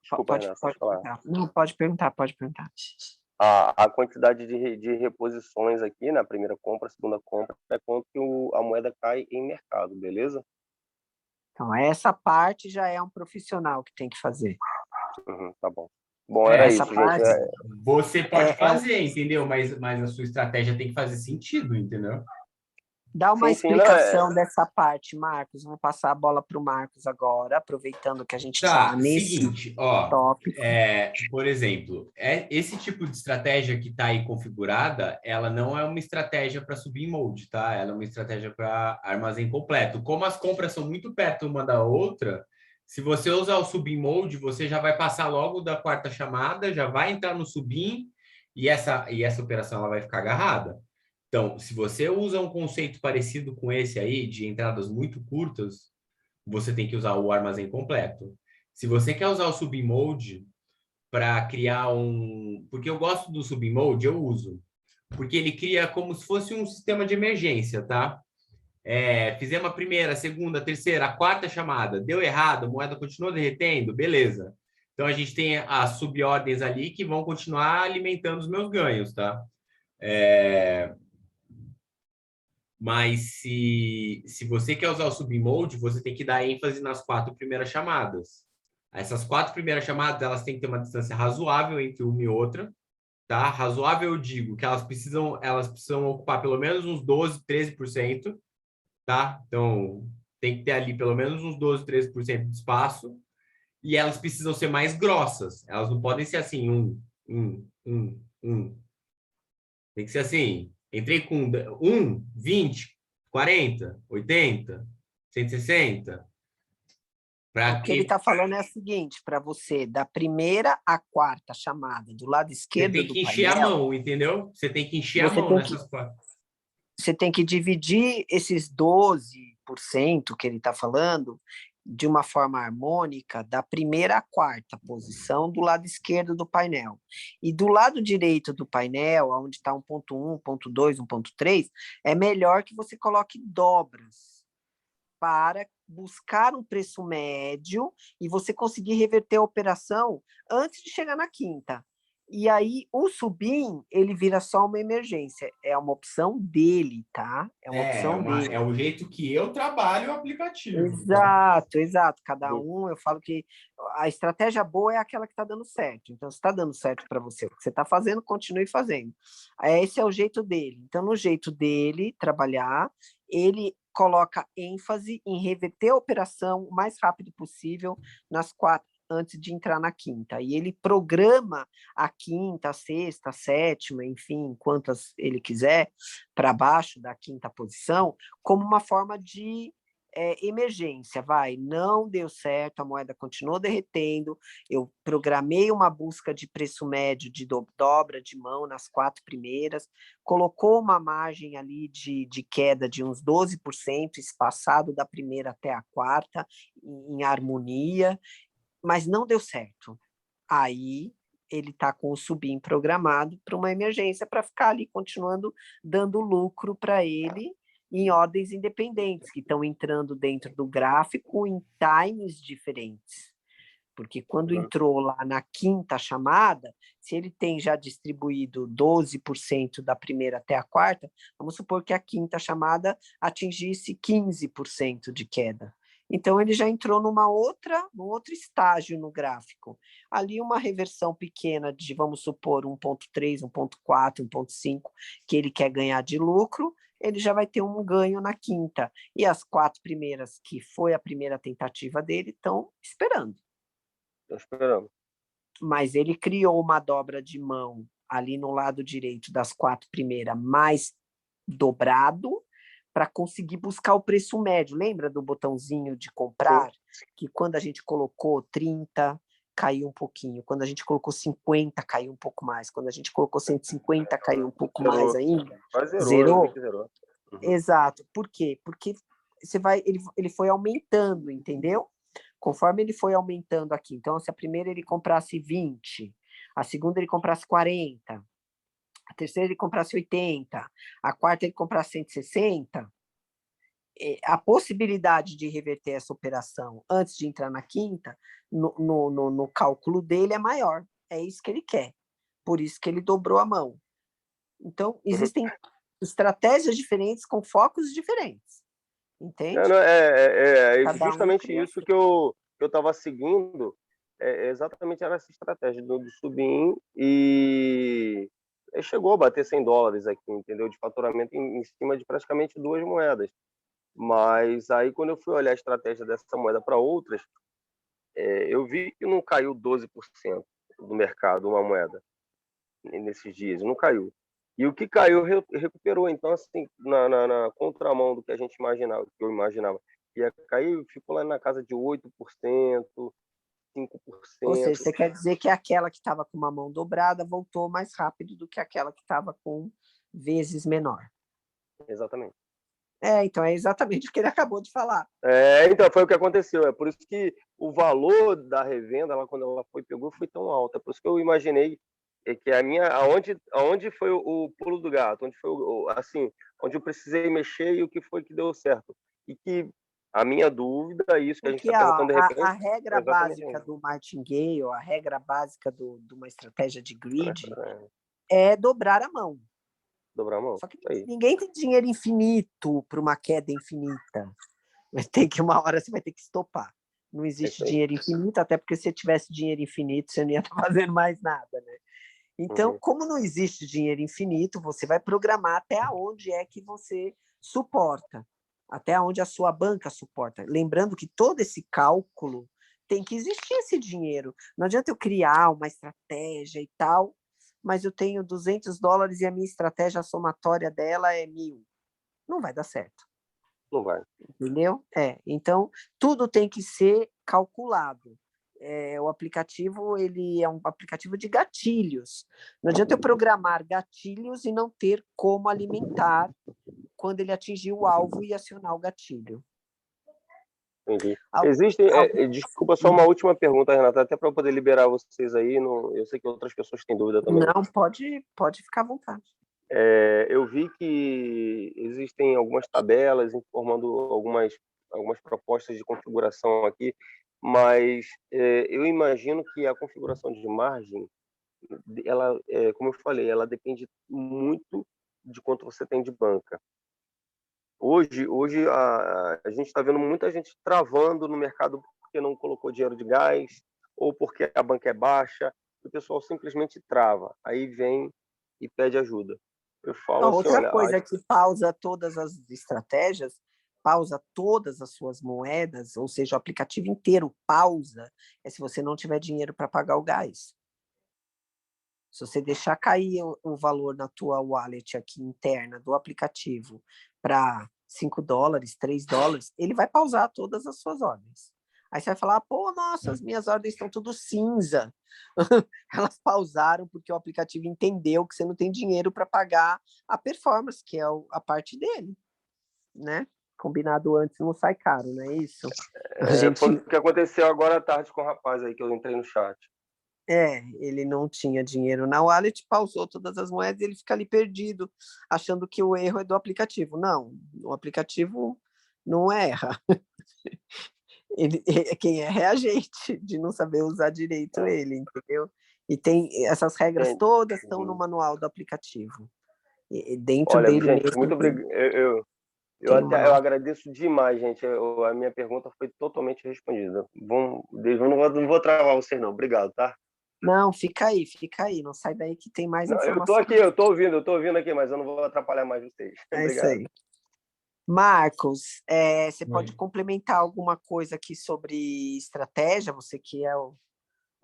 [SPEAKER 4] Desculpa,
[SPEAKER 2] pode falar. Não, pode perguntar.
[SPEAKER 4] A quantidade de reposições aqui na primeira compra, segunda compra, é quanto que a moeda cai em mercado, beleza?
[SPEAKER 2] Então, essa parte já é um profissional que tem que fazer.
[SPEAKER 4] Uhum, tá bom. Bom, era
[SPEAKER 2] Essa
[SPEAKER 4] isso,
[SPEAKER 2] parte
[SPEAKER 4] gente.
[SPEAKER 5] Você pode
[SPEAKER 2] é
[SPEAKER 5] fazer, entendeu? Mas a sua estratégia tem que fazer sentido, entendeu?
[SPEAKER 2] dá uma
[SPEAKER 4] Sim, sim, não,
[SPEAKER 2] explicação dessa parte, Marcos. Vou passar a bola para o Marcos agora, aproveitando que a gente está
[SPEAKER 5] Tá,
[SPEAKER 2] nesse
[SPEAKER 5] seguinte, ó,
[SPEAKER 2] tópico.
[SPEAKER 5] por exemplo, esse tipo de estratégia que está aí configurada, ela não é uma estratégia para subir em molde, tá? Ela é uma estratégia para armazém completo. Como as compras são muito perto uma da outra, se você usar o subir em molde, você já vai passar logo da quarta chamada, já vai entrar no subir e essa operação ela vai ficar agarrada. Então, se você usa um conceito parecido com esse aí, de entradas muito curtas, você tem que usar o armazém completo. Se você quer usar o submode para criar um... Porque eu gosto do submode, eu uso. Porque ele cria como se fosse um sistema de emergência, tá? Fizemos a primeira, a segunda, a terceira, a quarta chamada. Deu errado, a moeda continuou derretendo, beleza. Então, a gente tem as subordens ali que vão continuar alimentando os meus ganhos, tá? Mas se você quer usar o submode, você tem que dar ênfase nas 4 primeiras chamadas. Essas 4 primeiras chamadas, elas têm que ter uma distância razoável entre uma e outra, tá? Razoável, eu digo que elas precisam ocupar pelo menos uns 12, 13%, tá? Então, tem que ter ali pelo menos uns 12, 13% de espaço. E elas precisam ser mais grossas. Elas não podem ser assim, um. Tem que ser assim, entrei com 1, 20, 40, 80, 160.
[SPEAKER 2] O que ele está falando é o seguinte, para você, da primeira à quarta chamada, do lado
[SPEAKER 5] Você
[SPEAKER 2] esquerdo
[SPEAKER 5] tem
[SPEAKER 2] do
[SPEAKER 5] que encher a
[SPEAKER 2] painel,
[SPEAKER 5] mão, entendeu? Você tem que encher a
[SPEAKER 2] você
[SPEAKER 5] mão
[SPEAKER 2] tem que,
[SPEAKER 5] nessas 4.
[SPEAKER 2] você tem que dividir esses 12% que ele está falando de uma forma harmônica da primeira à quarta posição do lado esquerdo do painel. E do lado direito do painel, onde está 1.1, 1.2, 1.3, é melhor que você coloque dobras para buscar um preço médio e você conseguir reverter a operação antes de chegar na quinta. E aí, o subim, ele vira só uma emergência. É uma opção dele, tá? É uma opção dele.
[SPEAKER 5] É o jeito que eu trabalho o aplicativo. Tá?
[SPEAKER 2] Exato, exato. Cada um, eu falo que a estratégia boa é aquela que está dando certo. Então, se está dando certo para você, o que você está fazendo, continue fazendo. Esse é o jeito dele. Então, no jeito dele trabalhar, ele coloca ênfase em reverter a operação o mais rápido possível nas 4 antes de entrar na quinta. E ele programa a quinta, a sexta, a sétima, enfim, quantas ele quiser, para baixo da quinta posição, como uma forma de emergência, não deu certo, a moeda continuou derretendo, eu programei uma busca de preço médio de dobra de mão nas 4 primeiras, colocou uma margem ali de queda de uns 12%, espaçado da primeira até a quarta, em harmonia, mas não deu certo. Aí ele está com o subim programado para uma emergência, para ficar ali continuando dando lucro para ele em ordens independentes, que estão entrando dentro do gráfico em times diferentes. Porque quando entrou lá na quinta chamada, se ele tem já distribuído 12% da primeira até a quarta, vamos supor que a quinta chamada atingisse 15% de queda. Então, ele já entrou num outro estágio no gráfico. Ali, uma reversão pequena de, vamos supor, 1,3, 1,4, 1,5, que ele quer ganhar de lucro, ele já vai ter um ganho na quinta. E as 4 primeiras, que foi a primeira tentativa dele, estão esperando.
[SPEAKER 4] Estou esperando.
[SPEAKER 2] Mas ele criou uma dobra de mão ali no lado direito das 4 primeiras, mais dobrado, para conseguir buscar o preço médio. Lembra do botãozinho de comprar? Sim. Que quando a gente colocou 30, caiu um pouquinho. Quando a gente colocou 50, caiu um pouco mais. Quando a gente colocou 150, caiu um pouco
[SPEAKER 4] zerou.
[SPEAKER 2] Mais ainda.
[SPEAKER 4] Quase
[SPEAKER 2] Zerou?
[SPEAKER 4] Zerou.
[SPEAKER 2] Exato. Por quê? Porque ele foi aumentando, entendeu? Conforme ele foi aumentando aqui. Então, se a primeira ele comprasse 20, a segunda ele comprasse 40, a terceira ele comprasse 80, a quarta ele comprasse 160, a possibilidade de reverter essa operação antes de entrar na quinta, no cálculo dele é maior. É isso que ele quer. Por isso que ele dobrou a mão. Então, existem estratégias diferentes com focos diferentes. Entende?
[SPEAKER 4] É justamente isso que eu estava seguindo exatamente era essa estratégia do Subin e chegou a bater $100 aqui, entendeu? De faturamento em cima de praticamente 2 moedas. Mas aí, quando eu fui olhar a estratégia dessa moeda para outras, eu vi que não caiu 12% do mercado uma moeda nesses dias, não caiu. E o que caiu recuperou. Então, assim, na contramão do que a gente imaginava, que eu imaginava que ia cair, ficou lá na casa de 8%, 5%.
[SPEAKER 2] Ou seja, você quer dizer que aquela que estava com uma mão dobrada voltou mais rápido do que aquela que estava com vezes menor.
[SPEAKER 4] Exatamente.
[SPEAKER 2] Então é exatamente o que ele acabou de falar.
[SPEAKER 4] Então foi o que aconteceu. É por isso que o valor da revenda, quando ela pegou, foi tão alto. É por isso que eu imaginei que aonde foi o pulo do gato, onde foi assim, onde eu precisei mexer e o que foi que deu certo. E que a minha dúvida, isso que a gente está perguntando de repente,
[SPEAKER 2] a regra básica do martingale, a regra básica de uma estratégia de grid é dobrar a mão.
[SPEAKER 4] Dobrar a mão.
[SPEAKER 2] Só que ninguém tem dinheiro infinito para uma queda infinita. Tem que uma hora você vai ter que estopar. Não existe dinheiro infinito, até porque se tivesse dinheiro infinito, você não ia estar fazendo mais nada, né? Então, como não existe dinheiro infinito, você vai programar até onde é que você suporta, até onde a sua banca suporta. Lembrando que todo esse cálculo tem que existir esse dinheiro. Não adianta eu criar uma estratégia e tal, mas eu tenho $200 e a minha estratégia somatória dela é 1.000. Não vai dar certo.
[SPEAKER 4] Não vai.
[SPEAKER 2] Entendeu? Então, tudo tem que ser calculado. O aplicativo, ele é um aplicativo de gatilhos. Não adianta eu programar gatilhos e não ter como alimentar quando ele atingir o alvo e acionar o gatilho.
[SPEAKER 4] Entendi. Desculpa, só uma última pergunta, Renata, até para eu poder liberar vocês aí. Eu sei que outras pessoas têm dúvida também.
[SPEAKER 2] Não, pode ficar à vontade.
[SPEAKER 4] Eu vi que existem algumas tabelas informando algumas propostas de configuração aqui, mas eu imagino que a configuração de margem, ela, como eu falei, ela depende muito de quanto você tem de banca. Hoje a gente está vendo muita gente travando no mercado porque não colocou dinheiro de gás ou porque a banca é baixa, o pessoal simplesmente trava, aí vem e pede ajuda. Eu falo assim,
[SPEAKER 2] outra
[SPEAKER 4] olha,
[SPEAKER 2] coisa que pausa todas as estratégias, pausa todas as suas moedas, ou seja, o aplicativo inteiro pausa, é se você não tiver dinheiro para pagar o gás. Se você deixar cair o valor na tua wallet aqui interna do aplicativo para $5, $3, ele vai pausar todas as suas ordens. Aí você vai falar, pô, nossa, as minhas ordens estão tudo cinza. Elas pausaram porque o aplicativo entendeu que você não tem dinheiro para pagar a performance, que é a parte dele, né? Combinado antes não sai caro, não é isso?
[SPEAKER 4] Foi o que aconteceu agora à tarde com o rapaz aí que eu entrei no chat.
[SPEAKER 2] Ele não tinha dinheiro na wallet, pausou todas as moedas e ele fica ali perdido, achando que o erro é do aplicativo. Não, o aplicativo não erra. Quem erra é a gente, de não saber usar direito ele, entendeu? E tem essas regras todas estão no manual do aplicativo. E dentro
[SPEAKER 4] Olha,
[SPEAKER 2] dele
[SPEAKER 4] gente,
[SPEAKER 2] mesmo.
[SPEAKER 4] muito obrigado. Eu agradeço demais, gente. A minha pergunta foi totalmente respondida. Não vou travar vocês, não. Obrigado, tá?
[SPEAKER 2] Não, fica aí. Não sai daí que tem mais informação.
[SPEAKER 4] Eu tô aqui, eu tô ouvindo aqui, mas eu não vou atrapalhar mais vocês.
[SPEAKER 2] É
[SPEAKER 4] Obrigado.
[SPEAKER 2] isso aí. Marcos, você pode complementar alguma coisa aqui sobre estratégia, você que é o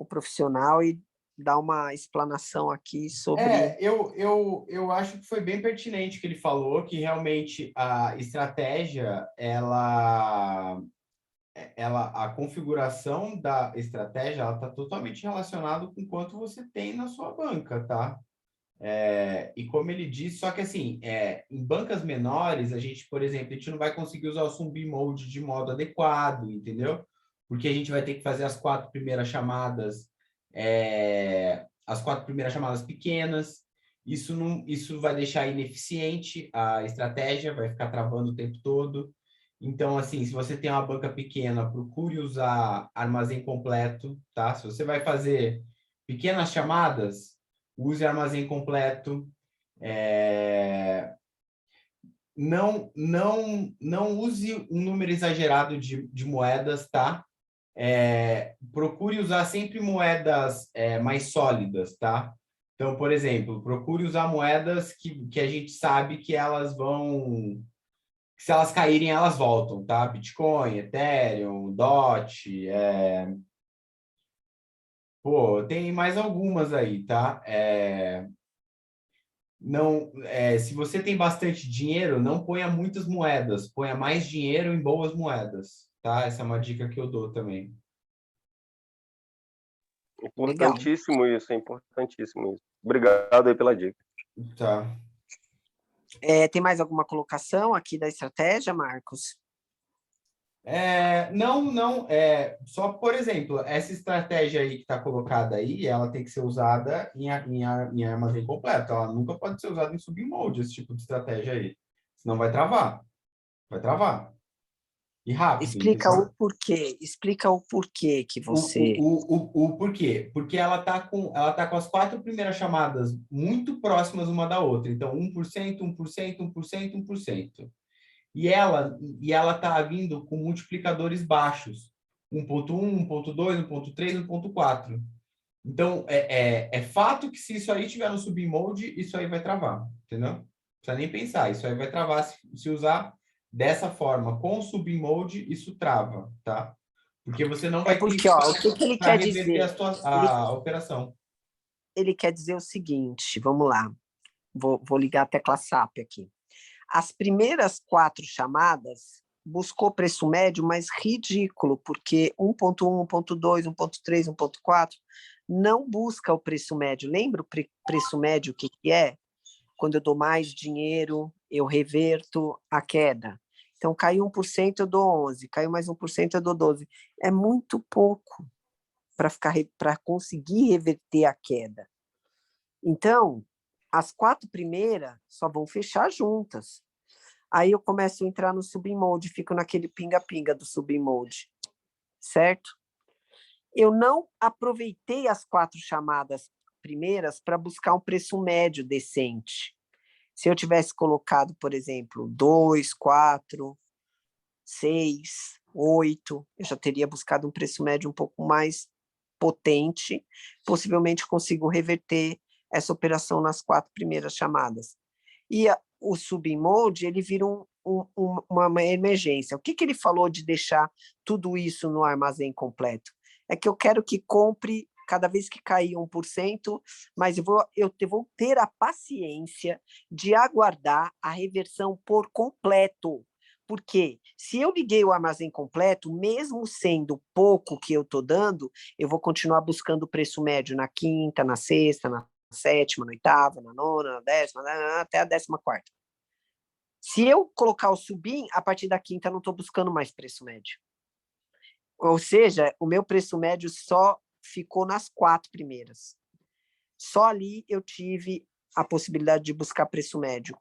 [SPEAKER 2] profissional, e dar uma explanação aqui sobre...
[SPEAKER 5] Eu acho que foi bem pertinente o que ele falou, que realmente a estratégia, a configuração da estratégia, ela está totalmente relacionada com quanto você tem na sua banca, tá? E como ele disse, só que assim, em bancas menores, a gente, por exemplo, a gente não vai conseguir usar o Zombie Mode de modo adequado, entendeu? Porque a gente vai ter que fazer as 4 primeiras chamadas, pequenas. Isso vai deixar ineficiente a estratégia, vai ficar travando o tempo todo. Então, assim, se você tem uma banca pequena, procure usar armazém completo, tá? Se você vai fazer pequenas chamadas, use armazém completo. Não use um número exagerado de moedas, tá? procure usar sempre moedas mais sólidas, tá? Então, por exemplo, procure usar moedas que a gente sabe que elas vão... Se elas caírem, elas voltam, tá? Bitcoin, Ethereum, DOT, Pô, tem mais algumas aí, tá? Não, se você tem bastante dinheiro, não ponha muitas moedas, ponha mais dinheiro em boas moedas, tá? Essa é uma dica que eu dou também.
[SPEAKER 2] Legal.
[SPEAKER 4] Importantíssimo isso, é importantíssimo isso. Obrigado aí pela dica.
[SPEAKER 5] Tá.
[SPEAKER 2] Tem mais alguma colocação aqui da estratégia, Marcos?
[SPEAKER 5] Não, só, por exemplo, essa estratégia aí que está colocada aí, ela tem que ser usada em armazém completo, ela nunca pode ser usada em submode, esse tipo de estratégia aí, senão vai travar, e rápido.
[SPEAKER 2] Explica o porquê que você...
[SPEAKER 5] O porquê? Porque ela tá com as 4 primeiras chamadas muito próximas uma da outra, então 1%, 1%, 1%, 1%. E ela está vindo com multiplicadores baixos, 1.1, 1.2, 1.3, 1.4. Então, é fato que se isso aí estiver no submode, isso aí vai travar, entendeu? Não precisa nem pensar, isso aí vai travar se usar dessa forma. Com o submode, isso trava, tá? Porque você não vai ter
[SPEAKER 2] porque, ó, o que ele
[SPEAKER 5] para
[SPEAKER 2] quer
[SPEAKER 5] reverter
[SPEAKER 2] dizer?
[SPEAKER 5] a operação.
[SPEAKER 2] Ele quer dizer o seguinte, vamos lá, vou ligar a tecla SAP aqui. As primeiras 4 chamadas buscou preço médio, mas ridículo, porque 1.1, 1.2, 1.3, 1.4 não busca o preço médio. Lembra o preço médio o que é? Quando eu dou mais dinheiro, eu reverto a queda. Então, caiu 1%, eu dou 11, caiu mais 1%, eu dou 12. É muito pouco para conseguir reverter a queda. Então, as 4 primeiras só vão fechar juntas. Aí eu começo a entrar no submode, fico naquele pinga-pinga do submode, certo? Eu não aproveitei as 4 chamadas primeiras para buscar um preço médio decente. Se eu tivesse colocado, por exemplo, 2, 4, 6, 8, eu já teria buscado um preço médio um pouco mais potente, possivelmente consigo reverter essa operação nas 4 primeiras chamadas. E o submode, ele vira uma emergência. O que ele falou de deixar tudo isso no armazém completo? É que eu quero que compre cada vez que cair 1%, mas eu vou ter a paciência de aguardar a reversão por completo. Porque se eu liguei o armazém completo, mesmo sendo pouco que eu estou dando, eu vou continuar buscando o preço médio na quinta, na sexta, na sétima, na oitava, na nona, na décima, até a 14ª. Se eu colocar o subim, a partir da quinta eu não estou buscando mais preço médio. Ou seja, o meu preço médio só ficou nas 4 primeiras. Só ali eu tive a possibilidade de buscar preço médio.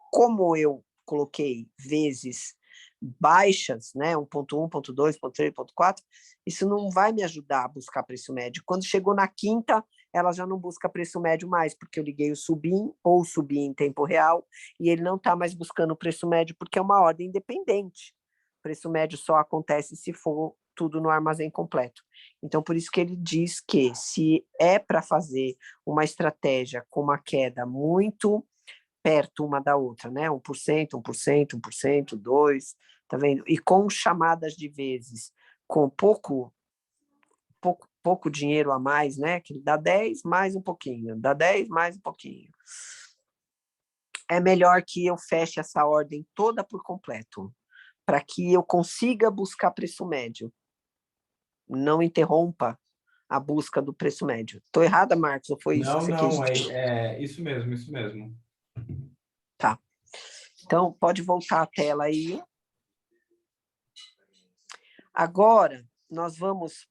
[SPEAKER 2] Como eu coloquei vezes baixas, né, 1.1, 1.2, 1.3, 1.4, isso não vai me ajudar a buscar preço médio. Quando chegou na quinta, ela já não busca preço médio mais, porque eu liguei o subim ou subi em tempo real, e ele não está mais buscando o preço médio, porque é uma ordem independente. O preço médio só acontece se for tudo no armazém completo. Então, por isso que ele diz que se é para fazer uma estratégia com uma queda muito perto uma da outra, né? 1%, 1%, 1%, 2%, tá vendo? E com chamadas de vezes, com pouco dinheiro a mais, né? Que dá 10 mais um pouquinho, dá 10 mais um pouquinho. É melhor que eu feche essa ordem toda por completo, para que eu consiga buscar preço médio. Não interrompa a busca do preço médio. Estou errada, Marcos? Ou foi isso que você quis dizer?
[SPEAKER 5] É isso mesmo, isso mesmo.
[SPEAKER 2] Tá. Então, pode voltar a tela aí. Agora, nós vamos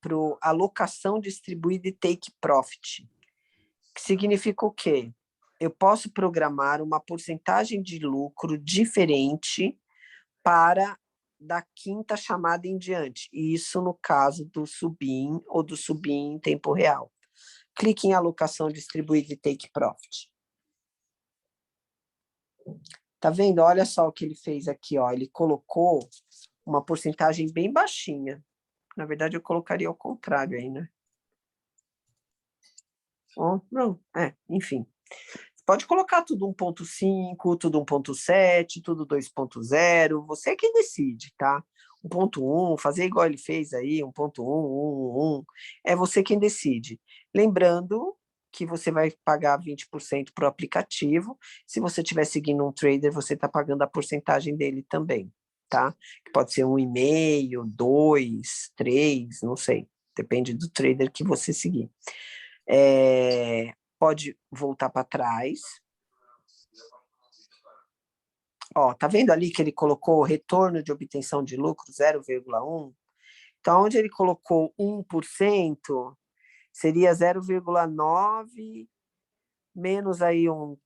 [SPEAKER 2] para alocação distribuída e take profit, que significa o quê? Eu posso programar uma porcentagem de lucro diferente para da quinta chamada em diante. Isso no caso do subim ou do subim em tempo real. Clique em alocação distribuída e take profit. Tá vendo? Olha só o que ele fez aqui, ó. Ele colocou uma porcentagem bem baixinha. Na verdade, eu colocaria ao contrário aí, né? Não, enfim. Pode colocar tudo 1.5, tudo 1.7, tudo 2.0, você é quem decide, tá? 1.1, fazer igual ele fez aí, 1.1, 1.1, é você quem decide. Lembrando que você vai pagar 20% para o aplicativo, se você estiver seguindo um trader, você está pagando a porcentagem dele também, tá? Que pode ser 1,5, 2, 3, não sei, depende do trader que você seguir. Pode voltar para trás. Ó, tá vendo ali que ele colocou o retorno de obtenção de lucro 0,1? Então, onde ele colocou 1%, seria 0,9 menos aí um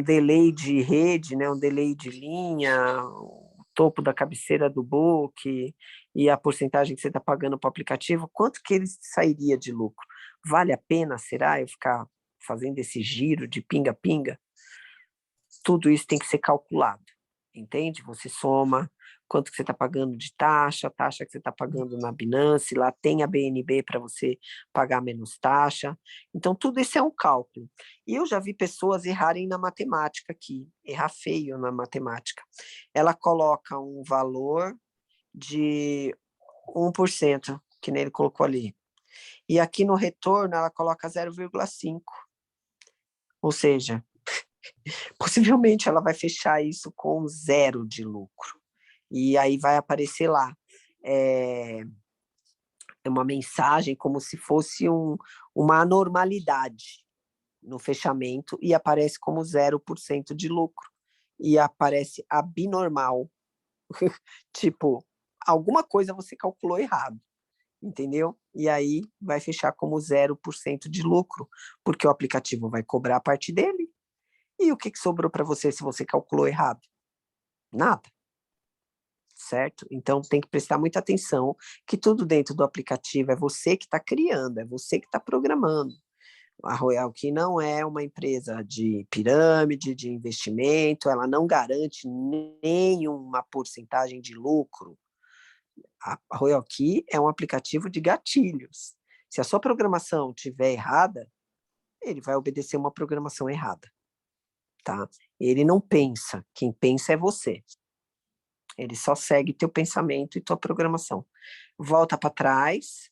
[SPEAKER 2] delay de rede, né? Um delay de linha, o topo da cabeceira do book e a porcentagem que você está pagando para o aplicativo, quanto que ele sairia de lucro? Vale a pena, será, eu ficar fazendo esse giro de pinga-pinga? Tudo isso tem que ser calculado, entende? Você soma quanto que você está pagando de taxa, a taxa que você está pagando na Binance, lá tem a BNB para você pagar menos taxa. Então, tudo isso é um cálculo. E eu já vi pessoas errarem na matemática aqui, errar feio na matemática. Ela coloca um valor de 1%, que nem ele colocou ali. E aqui no retorno ela coloca 0,5. Ou seja, possivelmente ela vai fechar isso com 0 de lucro. E aí vai aparecer lá uma mensagem como se fosse uma anormalidade no fechamento e aparece como 0% de lucro. E aparece abnormal. Tipo, alguma coisa você calculou errado, entendeu? E aí vai fechar como 0% de lucro, porque o aplicativo vai cobrar a parte dele. E o que sobrou para você se você calculou errado? Nada. Certo? Então tem que prestar muita atenção que tudo dentro do aplicativo é você que está criando, é você que está programando. A Royal Key não é uma empresa de pirâmide, de investimento, ela não garante nenhuma porcentagem de lucro. A Royal Key é um aplicativo de gatilhos. Se a sua programação estiver errada, ele vai obedecer uma programação errada. Tá? Ele não pensa, quem pensa é você. Ele só segue teu pensamento e tua programação. Volta para trás.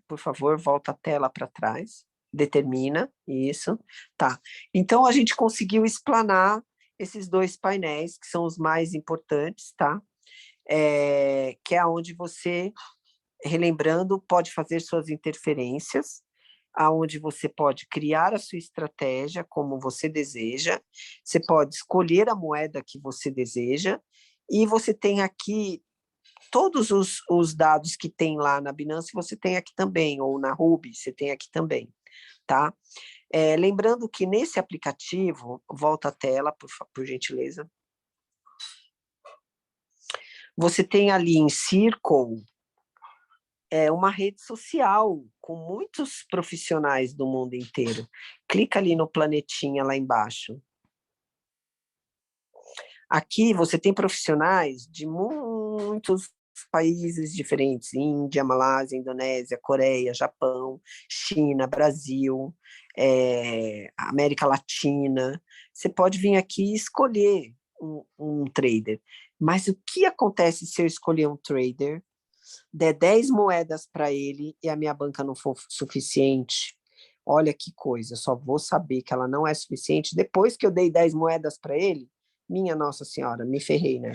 [SPEAKER 2] Por favor, volta a tela para trás. Determina, isso. Tá. Então, a gente conseguiu explanar esses dois painéis, que são os mais importantes, tá? Que é onde você, relembrando, pode fazer suas interferências, aonde você pode criar a sua estratégia como você deseja, você pode escolher a moeda que você deseja, e você tem aqui todos os dados que tem lá na Binance, você tem aqui também, ou na Huobi, você tem aqui também, tá? Lembrando que nesse aplicativo, volta a tela, por gentileza, você tem ali em Circle, uma rede social com muitos profissionais do mundo inteiro. Clica ali no planetinha lá embaixo. Aqui você tem profissionais de muitos países diferentes, Índia, Malásia, Indonésia, Coreia, Japão, China, Brasil, América Latina. Você pode vir aqui e escolher um trader. Mas o que acontece se eu escolher um trader, der 10 moedas para ele e a minha banca não for suficiente? Olha que coisa, só vou saber que ela não é suficiente depois que eu dei 10 moedas para ele. Minha Nossa Senhora, me ferrei, né?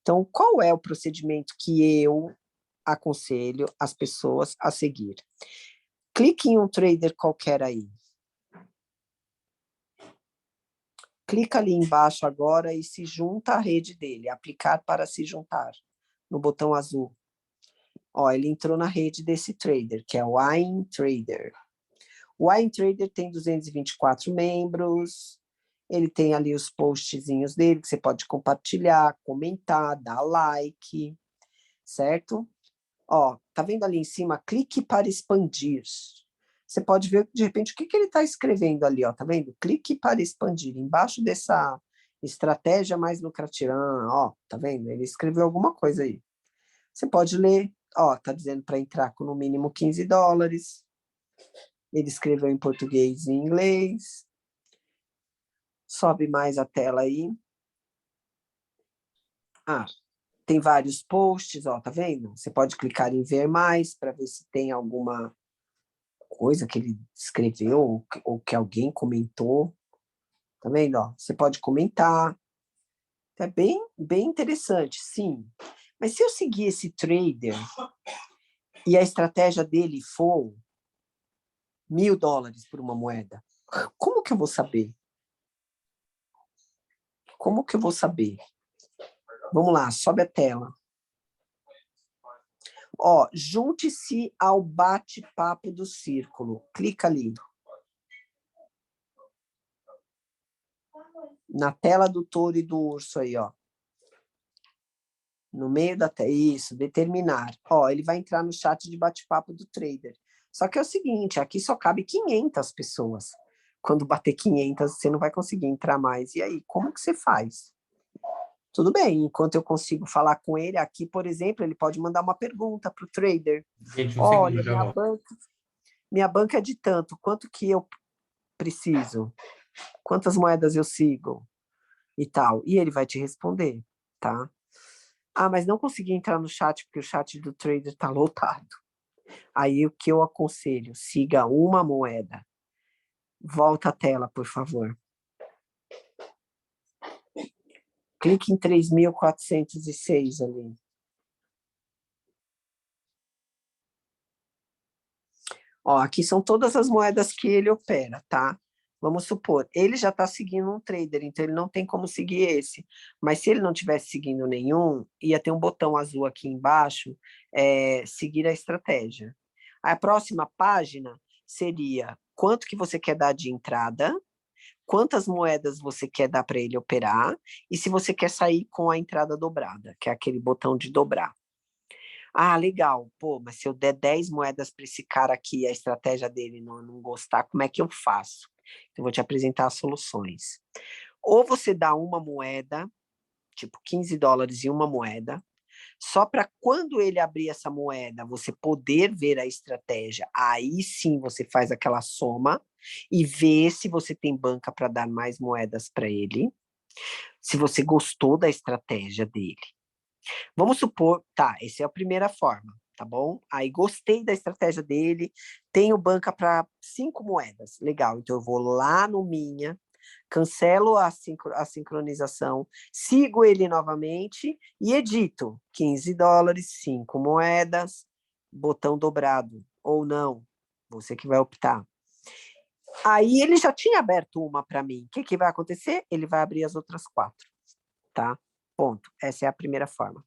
[SPEAKER 2] Então, qual é o procedimento que eu aconselho as pessoas a seguir? Clique em um trader qualquer aí. Clica ali embaixo agora e se junta à rede dele. Aplicar para se juntar, no botão azul. Ó, ele entrou na rede desse trader, que é o Wine Trader. O Wine Trader tem 224 membros. Ele tem ali os postzinhos dele, que você pode compartilhar, comentar, dar like, certo? Ó, tá vendo ali em cima? Clique para expandir. Você pode ver, de repente, o que ele está escrevendo ali, ó, tá vendo? Clique para expandir. Embaixo Estratégia mais lucrativa. Ó, tá vendo? Ele escreveu alguma coisa aí. Você pode ler. Ó, tá dizendo para entrar com no mínimo $15. Ele escreveu em português e em inglês. Sobe mais a tela aí. Tem vários posts, ó, tá vendo? Você pode clicar em ver mais para ver se tem alguma coisa que ele escreveu ou que alguém comentou. Tá vendo? Ó, você pode comentar. É bem interessante, sim. Mas se eu seguir esse trader e a estratégia dele for $1.000 por uma moeda, como que eu vou saber? Como que eu vou saber? Vamos lá, sobe a tela. Ó, junte-se ao bate-papo do círculo. Clica ali. Na tela do touro e do urso aí, ó. No meio da tela. Isso, determinar. Ó, ele vai entrar no chat de bate-papo do trader. Só que é o seguinte, aqui só cabe 500 pessoas. Quando bater 500, você não vai conseguir entrar mais. E aí, como que você faz? Tudo bem, enquanto eu consigo falar com ele, aqui, por exemplo, ele pode mandar uma pergunta para o trader.
[SPEAKER 5] Gente, um
[SPEAKER 2] Olha,
[SPEAKER 5] segundo, já volto.
[SPEAKER 2] minha banca é de tanto, quanto que eu preciso? Quantas moedas eu sigo? E tal. E ele vai te responder, tá? Mas não consegui entrar no chat, porque o chat do trader tá lotado. Aí o que eu aconselho? Siga uma moeda. Volta a tela, por favor. Clique em 3.406 ali. Ó, aqui são todas as moedas que ele opera, tá? Vamos supor, ele já está seguindo um trader, então ele não tem como seguir esse. Mas se ele não tivesse seguindo nenhum, ia ter um botão azul aqui embaixo, seguir a estratégia. A próxima página seria quanto que você quer dar de entrada, quantas moedas você quer dar para ele operar, e se você quer sair com a entrada dobrada, que é aquele botão de dobrar. Legal. Pô, mas se eu der 10 moedas para esse cara aqui e a estratégia dele não gostar, como é que eu faço? Então, eu vou te apresentar as soluções. Ou você dá uma moeda, tipo $15 e uma moeda, só para quando ele abrir essa moeda, você poder ver a estratégia. Aí sim você faz aquela soma e vê se você tem banca para dar mais moedas para ele, se você gostou da estratégia dele. Vamos supor, tá, essa é a primeira forma, tá bom? Aí gostei da estratégia dele, tenho banca para 5 moedas, legal, então eu vou lá no Minha, cancelo a sincronização, sigo ele novamente e edito $15, 5 moedas, botão dobrado, ou não, você que vai optar. Aí ele já tinha aberto uma para mim, o que vai acontecer? Ele vai abrir as outras 4, tá? Ponto, essa é a primeira forma.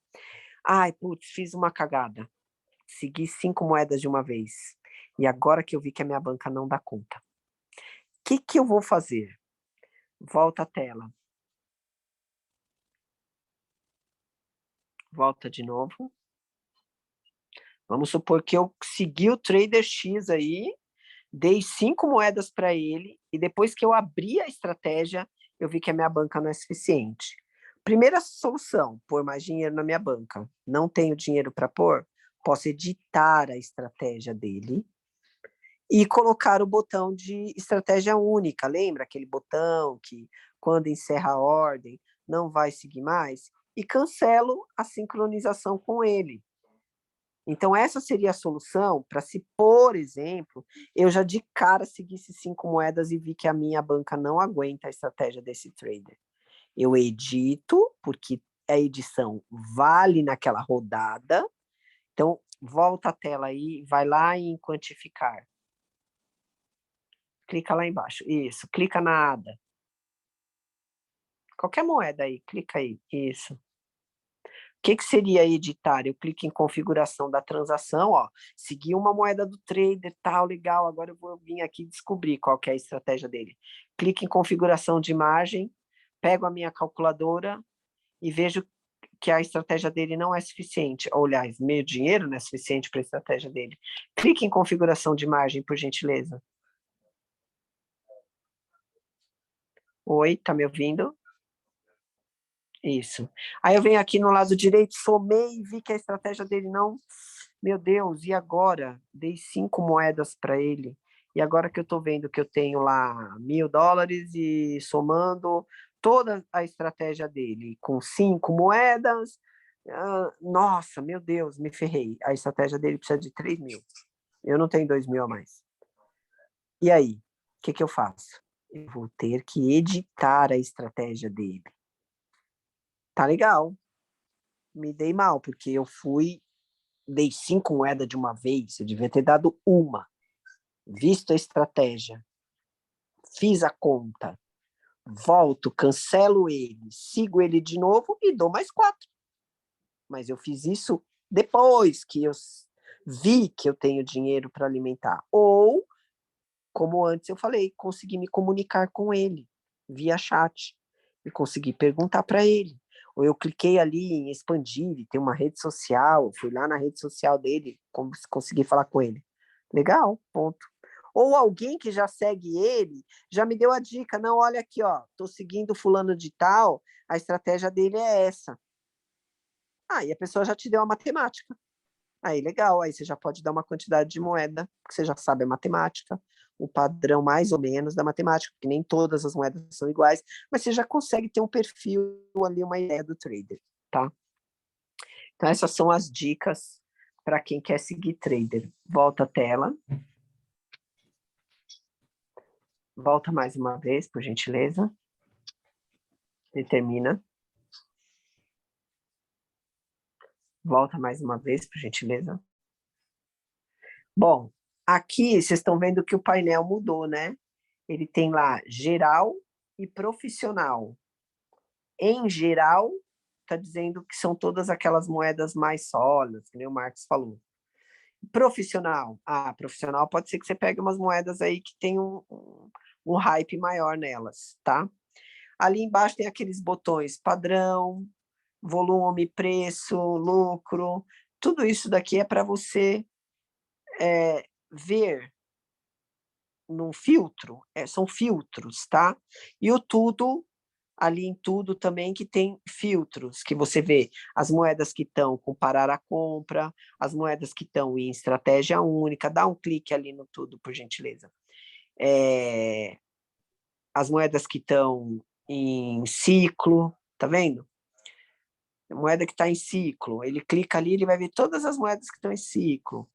[SPEAKER 2] Putz, fiz uma cagada. Segui 5 moedas de uma vez. E agora que eu vi que a minha banca não dá conta. O que eu vou fazer? Volta a tela. Volta de novo. Vamos supor que eu segui o Trader X aí, dei 5 moedas para ele, e depois que eu abri a estratégia, eu vi que a minha banca não é suficiente. Primeira solução, pôr mais dinheiro na minha banca. Não tenho dinheiro para pôr? Posso editar a estratégia dele e colocar o botão de estratégia única. Lembra aquele botão que, quando encerra a ordem, não vai seguir mais? E cancelo a sincronização com ele. Então, essa seria a solução para se, por exemplo, eu já de cara seguisse 5 moedas e vi que a minha banca não aguenta a estratégia desse trader. Eu edito, porque a edição vale naquela rodada. Então, volta a tela aí, vai lá em quantificar. Clica lá embaixo. Isso, clica na ADA. Qualquer moeda aí, clica aí. Isso. O que seria editar? Eu clico em configuração da transação, ó. Segui uma moeda do trader, tal, legal. Agora eu vou vir aqui descobrir qual que é a estratégia dele. Clique em configuração de imagem, pego a minha calculadora e vejo que a estratégia dele não é suficiente. Ou, aliás, meu dinheiro não é suficiente para a estratégia dele. Clique em configuração de imagem, por gentileza. Oi, tá me ouvindo? Isso. Aí eu venho aqui no lado direito, somei e vi que a estratégia dele não... Meu Deus, e agora? Dei 5 moedas para ele. E agora que eu estou vendo que eu tenho lá $1.000 e somando toda a estratégia dele com 5 moedas, nossa, meu Deus, me ferrei. A estratégia dele precisa de 3.000. Eu não tenho 2.000 a mais. E aí? O que eu faço? Eu vou ter que editar a estratégia dele. Tá legal. Me dei mal, porque eu dei 5 moedas de uma vez, eu devia ter dado uma. Visto a estratégia, fiz a conta, volto, cancelo ele, sigo ele de novo e dou mais 4. Mas eu fiz isso depois que eu vi que eu tenho dinheiro para alimentar. Ou, como antes eu falei, consegui me comunicar com ele via chat e consegui perguntar para ele. Ou eu cliquei ali em expandir, tem uma rede social, fui lá na rede social dele, consegui falar com ele. Legal, ponto. Ou alguém que já segue ele, já me deu a dica, não, olha aqui, ó, tô seguindo fulano de tal, a estratégia dele é essa. E a pessoa já te deu a matemática. Aí, legal, aí você já pode dar uma quantidade de moeda, porque você já sabe a matemática, o padrão mais ou menos da matemática, porque nem todas as moedas são iguais, mas você já consegue ter um perfil ali, uma ideia do trader, tá? Então, essas são as dicas para quem quer seguir trader. Volta a tela. Volta mais uma vez, por gentileza. Determina. Volta mais uma vez, por gentileza. Bom, aqui vocês estão vendo que o painel mudou, né? Ele tem lá geral e profissional. Em geral, está dizendo que são todas aquelas moedas mais sólidas, que nem o Marcos falou. Profissional. Profissional pode ser que você pegue umas moedas aí que tem um hype maior nelas, tá? Ali embaixo tem aqueles botões padrão, volume, preço, lucro. Tudo isso daqui é para você ver num filtro, são filtros, tá? E o tudo, ali em tudo também que tem filtros, que você vê as moedas que estão com parar a compra, as moedas que estão em estratégia única, dá um clique ali no tudo, por gentileza. As moedas que estão em ciclo, tá vendo? A moeda que está em ciclo, ele clica ali, ele vai ver todas as moedas que estão em ciclo.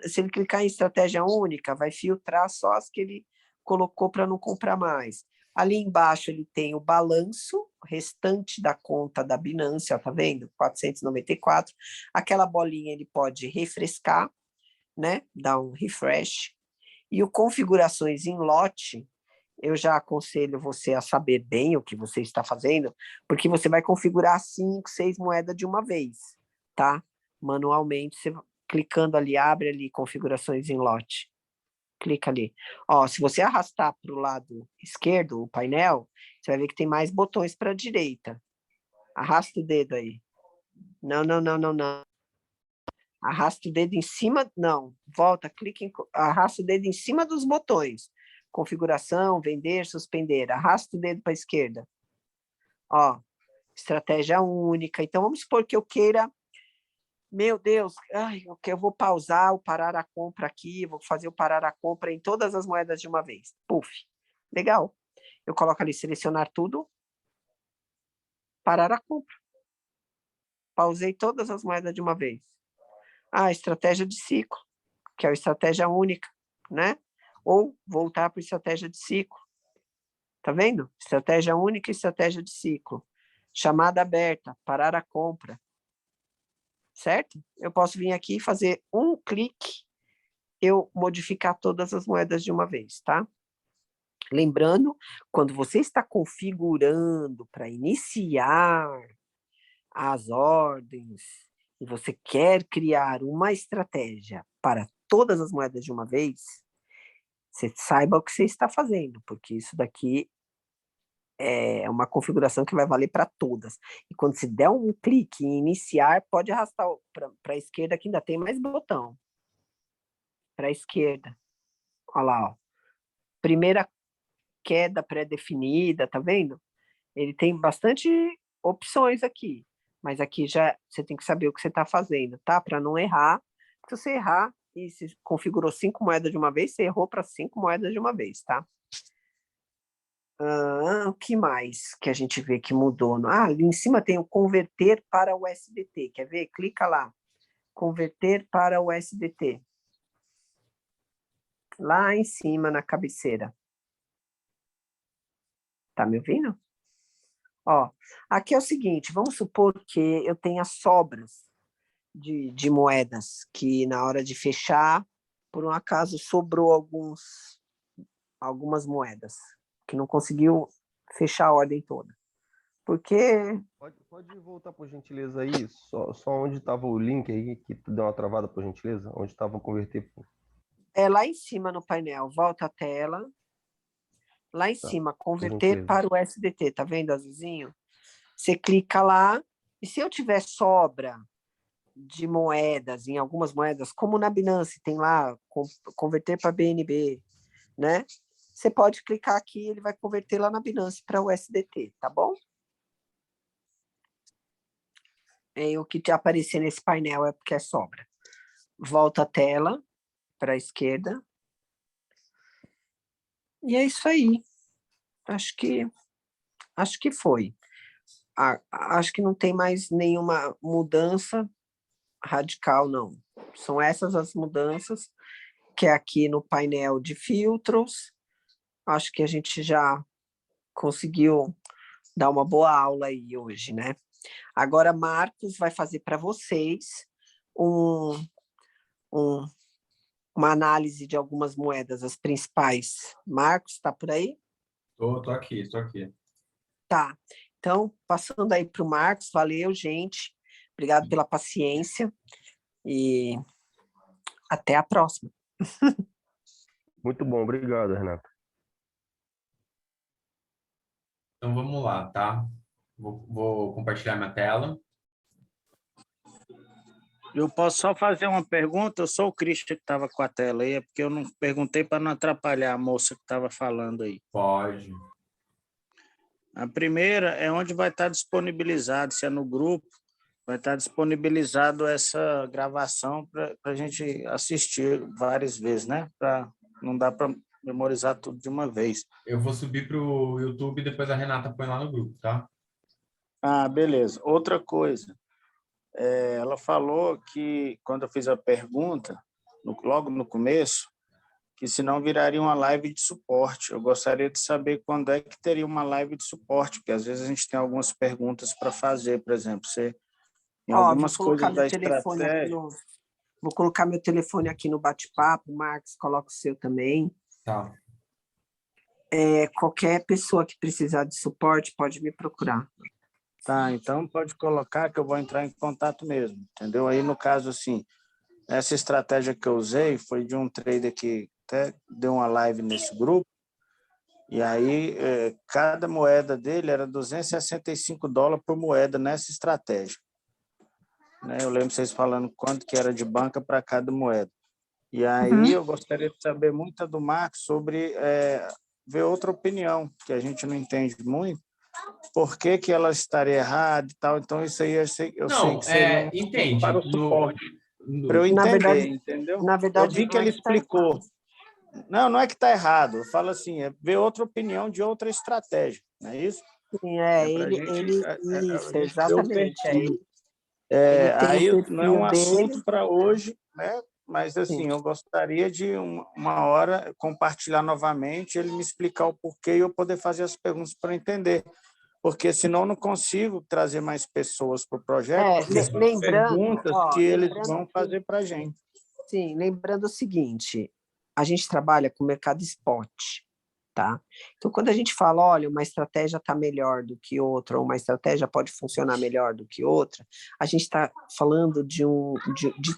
[SPEAKER 2] Se ele clicar em estratégia única, vai filtrar só as que ele colocou para não comprar mais. Ali embaixo ele tem o balanço restante da conta da Binance, ó, tá vendo? 494. Aquela bolinha ele pode refrescar, né? Dar um refresh. E o configurações em lote, eu já aconselho você a saber bem o que você está fazendo, porque você vai configurar 5, 6 moedas de uma vez, tá? Manualmente, você clicando ali, abre ali configurações em lote. Clica ali. Ó, se você arrastar para o lado esquerdo, o painel, você vai ver que tem mais botões para a direita. Arrasta o dedo aí. Não. Arrasta o dedo em cima, não. Volta, clica, arrasta o dedo em cima dos botões. Configuração, vender, suspender. Arrasta o dedo para a esquerda. Ó, estratégia única. Então, vamos supor que eu queira... Meu Deus, eu vou pausar o parar a compra aqui, vou fazer o parar a compra em todas as moedas de uma vez. Puf, legal. Eu coloco ali, selecionar tudo, parar a compra. Pausei todas as moedas de uma vez. Estratégia de ciclo, que é a estratégia única, né? Ou voltar para a estratégia de ciclo. Tá vendo? Estratégia única e estratégia de ciclo. Chamada aberta, parar a compra. Certo? Eu posso vir aqui e fazer um clique, eu modificar todas as moedas de uma vez, tá? Lembrando, quando você está configurando para iniciar as ordens e você quer criar uma estratégia para todas as moedas de uma vez, você saiba o que você está fazendo, porque isso daqui é uma configuração que vai valer para todas. E quando você der um clique em iniciar, pode arrastar para a esquerda, que ainda tem mais botão. Para a esquerda. Olha lá, ó. Primeira queda pré-definida, tá vendo? Ele tem bastante opções aqui, mas aqui já você tem que saber o que você está fazendo, tá? Para não errar. Se você errar e se configurou 5 moedas de uma vez, você errou para 5 moedas de uma vez, tá? O que mais que a gente vê que mudou? Ali em cima tem o converter para o USDT. Quer ver? Clica lá. Converter para o USDT. Lá em cima, na cabeceira. Tá me ouvindo? Ó, aqui é o seguinte, vamos supor que eu tenha sobras de moedas, que na hora de fechar, por um acaso, sobrou algumas moedas, que não conseguiu fechar a ordem toda. Porque...
[SPEAKER 4] Pode voltar, por gentileza, aí? Só onde estava o link aí, que tu deu uma travada, por gentileza? Onde estava converter?
[SPEAKER 2] É lá em cima no painel, volta a tela. Lá em cima, converter para o USDT, tá vendo, azulzinho? Você clica lá, e se eu tiver sobra de moedas, em algumas moedas, como na Binance, tem lá, converter para BNB, né? Você pode clicar aqui, ele vai converter lá na Binance para o USDT, tá bom? O que te aparecer nesse painel é porque é sobra. Volta a tela para a esquerda. E é isso aí. Acho que foi. Acho que não tem mais nenhuma mudança radical, não. São essas as mudanças que é aqui no painel de filtros. Acho que a gente já conseguiu dar uma boa aula aí hoje, né? Agora, Marcos vai fazer para vocês uma análise de algumas moedas, as principais. Marcos, está por aí?
[SPEAKER 5] Tô aqui.
[SPEAKER 2] Tá. Então, passando aí para o Marcos, valeu, gente. Obrigado pela paciência e até a próxima.
[SPEAKER 4] Muito bom, obrigado, Renato.
[SPEAKER 5] Então vamos lá, tá? Vou compartilhar minha tela.
[SPEAKER 1] Eu posso só fazer uma pergunta? Eu sou o Christian que estava com a tela aí, é porque eu não perguntei para não atrapalhar a moça que estava falando aí.
[SPEAKER 5] Pode.
[SPEAKER 1] A primeira é onde vai estar disponibilizado, se é no grupo, vai estar disponibilizado essa gravação para a gente assistir várias vezes, né? Não dá para memorizar tudo de uma vez.
[SPEAKER 5] Eu vou subir para o YouTube e depois a Renata põe lá no grupo, tá?
[SPEAKER 1] Ah, beleza. Outra coisa, ela falou que, quando eu fiz a pergunta, logo no começo, que senão viraria uma live de suporte. Eu gostaria de saber quando é que teria uma live de suporte, porque às vezes a gente tem algumas perguntas para fazer, por exemplo, em algumas coisas da estratégia.
[SPEAKER 2] Vou colocar meu telefone aqui no bate-papo, Marcos, coloca o seu também.
[SPEAKER 5] Tá.
[SPEAKER 2] Qualquer pessoa que precisar de suporte pode me procurar.
[SPEAKER 1] Tá, então pode colocar que eu vou entrar em contato mesmo, entendeu? Aí, no caso, assim, essa estratégia que eu usei foi de um trader que até deu uma live nesse grupo, e aí cada moeda dele era $265 por moeda nessa estratégia. Né? Eu lembro vocês falando quanto que era de banca para cada moeda. E aí eu gostaria de saber muito do Marcos sobre ver outra opinião, que a gente não entende muito, por que ela estaria errada e tal. Então, isso aí eu sei que seria
[SPEAKER 5] entende.
[SPEAKER 1] para o suporte, para eu entender,
[SPEAKER 2] verdade,
[SPEAKER 1] entendeu?
[SPEAKER 2] Na verdade,
[SPEAKER 1] eu vi que ele explicou. Não é que está errado. Eu falo assim, ver outra opinião de outra estratégia, não é isso?
[SPEAKER 2] Sim, isso, exatamente.
[SPEAKER 1] Aí não é um assunto para hoje, né? Mas, assim, eu gostaria de, uma hora, compartilhar novamente, ele me explicar o porquê e eu poder fazer as perguntas para entender. Porque, senão, eu não consigo trazer mais pessoas para o projeto, porque são perguntas que eles vão fazer para a gente.
[SPEAKER 2] Sim, lembrando o seguinte, a gente trabalha com mercado spot, tá? Então, quando a gente fala, olha, uma estratégia está melhor do que outra, ou uma estratégia pode funcionar melhor do que outra, a gente está falando de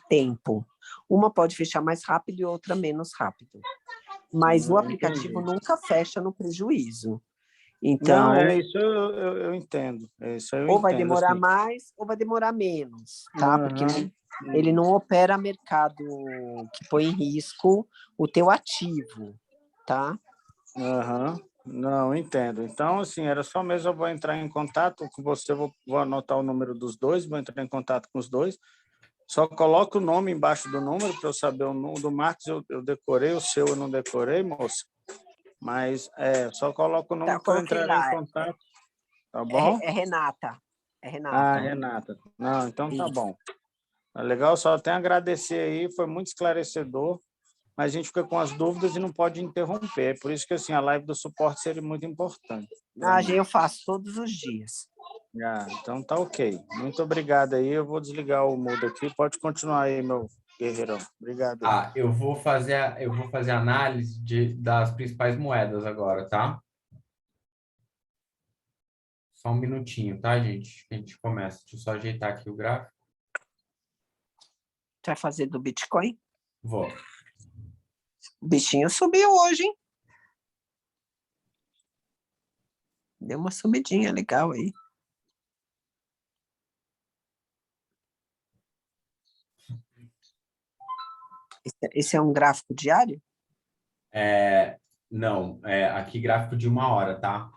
[SPEAKER 2] tempo. Uma pode fechar mais rápido e outra menos rápido. Mas o aplicativo nunca fecha no prejuízo. Então,
[SPEAKER 1] não, isso eu entendo. Isso eu
[SPEAKER 2] ou vai
[SPEAKER 1] entendo,
[SPEAKER 2] demorar
[SPEAKER 1] assim.
[SPEAKER 2] mais ou vai demorar menos, tá? Porque ele não opera mercado que põe em risco o teu ativo, tá?
[SPEAKER 1] Não, entendo. Então, assim, era só mesmo eu vou entrar em contato com você, vou anotar o número dos dois, vou entrar em contato com os dois. Só coloca o nome embaixo do número para eu saber o número do Marcos, eu decorei, o seu eu não decorei, moça. Mas só coloca o
[SPEAKER 2] Tá,
[SPEAKER 1] número
[SPEAKER 2] eu
[SPEAKER 1] que eu
[SPEAKER 2] coloquei
[SPEAKER 1] entrarei em
[SPEAKER 2] lá.
[SPEAKER 1] contato, tá bom?
[SPEAKER 2] É Renata. É
[SPEAKER 1] Ah,
[SPEAKER 2] Renata.
[SPEAKER 1] Renata. Não, então tá
[SPEAKER 2] Isso.
[SPEAKER 1] bom. Tá legal, só tenho a agradecer aí, foi muito esclarecedor, mas a gente fica com as dúvidas e não pode interromper. Por isso que assim, a live do suporte seria muito importante para
[SPEAKER 2] Ah,
[SPEAKER 1] mim.
[SPEAKER 2] eu faço todos os dias.
[SPEAKER 1] Ah, então tá ok. Muito obrigado aí. Eu vou desligar o mudo aqui. Pode continuar aí, meu guerreirão. Obrigado.
[SPEAKER 5] Eu vou fazer a análise das principais moedas agora, tá? Só um minutinho, tá, gente? A gente começa. Deixa eu só ajeitar aqui o gráfico.
[SPEAKER 2] Você vai fazer do Bitcoin?
[SPEAKER 5] Vou.
[SPEAKER 2] O bichinho subiu hoje, hein? Deu uma subidinha legal aí. Esse é um gráfico diário?
[SPEAKER 5] Não, aqui gráfico de 1 hora, tá?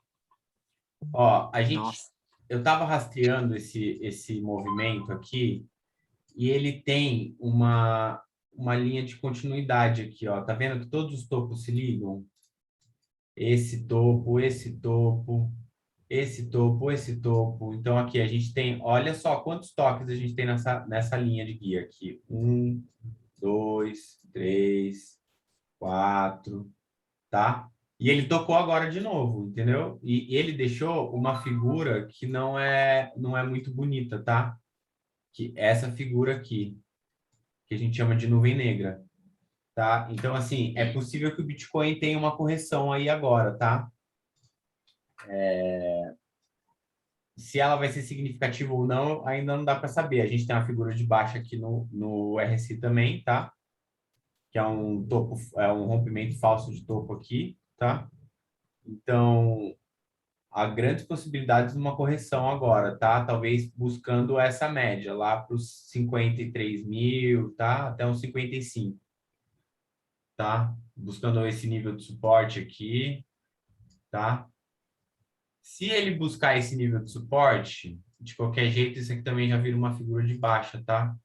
[SPEAKER 5] Ó,
[SPEAKER 2] Nossa.
[SPEAKER 5] eu tava rastreando esse movimento aqui e ele tem uma linha de continuidade aqui, ó. Tá vendo que todos os topos se ligam? Esse topo, esse topo, esse topo, esse topo. Então, aqui a gente tem, olha só quantos toques a gente tem nessa linha de guia aqui. 1, 2, 3, 4, tá? E ele tocou agora de novo, entendeu? E ele deixou uma figura que não é muito bonita, tá? Que essa figura aqui, que a gente chama de nuvem negra, tá? Então, assim, é possível que o Bitcoin tenha uma correção aí agora, tá? Se ela vai ser significativa ou não, ainda não dá para saber. A gente tem uma figura de baixa aqui no RSI também, tá? Que é um topo, é um rompimento falso de topo aqui, tá? Então, há grandes possibilidades de uma correção agora, tá? Talvez buscando essa média lá para os 53 mil, tá? Até uns 55, tá? Buscando esse nível de suporte aqui, tá? Se ele buscar esse nível de suporte, de qualquer jeito, isso aqui também já vira uma figura de baixa, tá?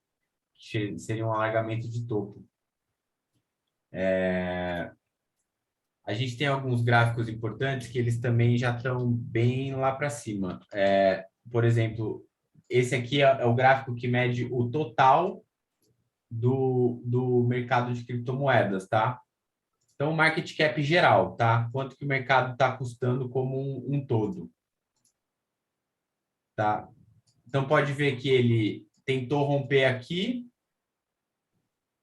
[SPEAKER 5] Que seria um alargamento de topo. A gente tem alguns gráficos importantes que eles também já estão bem lá para cima. Por exemplo, esse aqui é o gráfico que mede o total do mercado de criptomoedas, tá? Então, o market cap geral, tá? Quanto que o mercado está custando como um todo, tá? Então, pode ver que ele tentou romper aqui,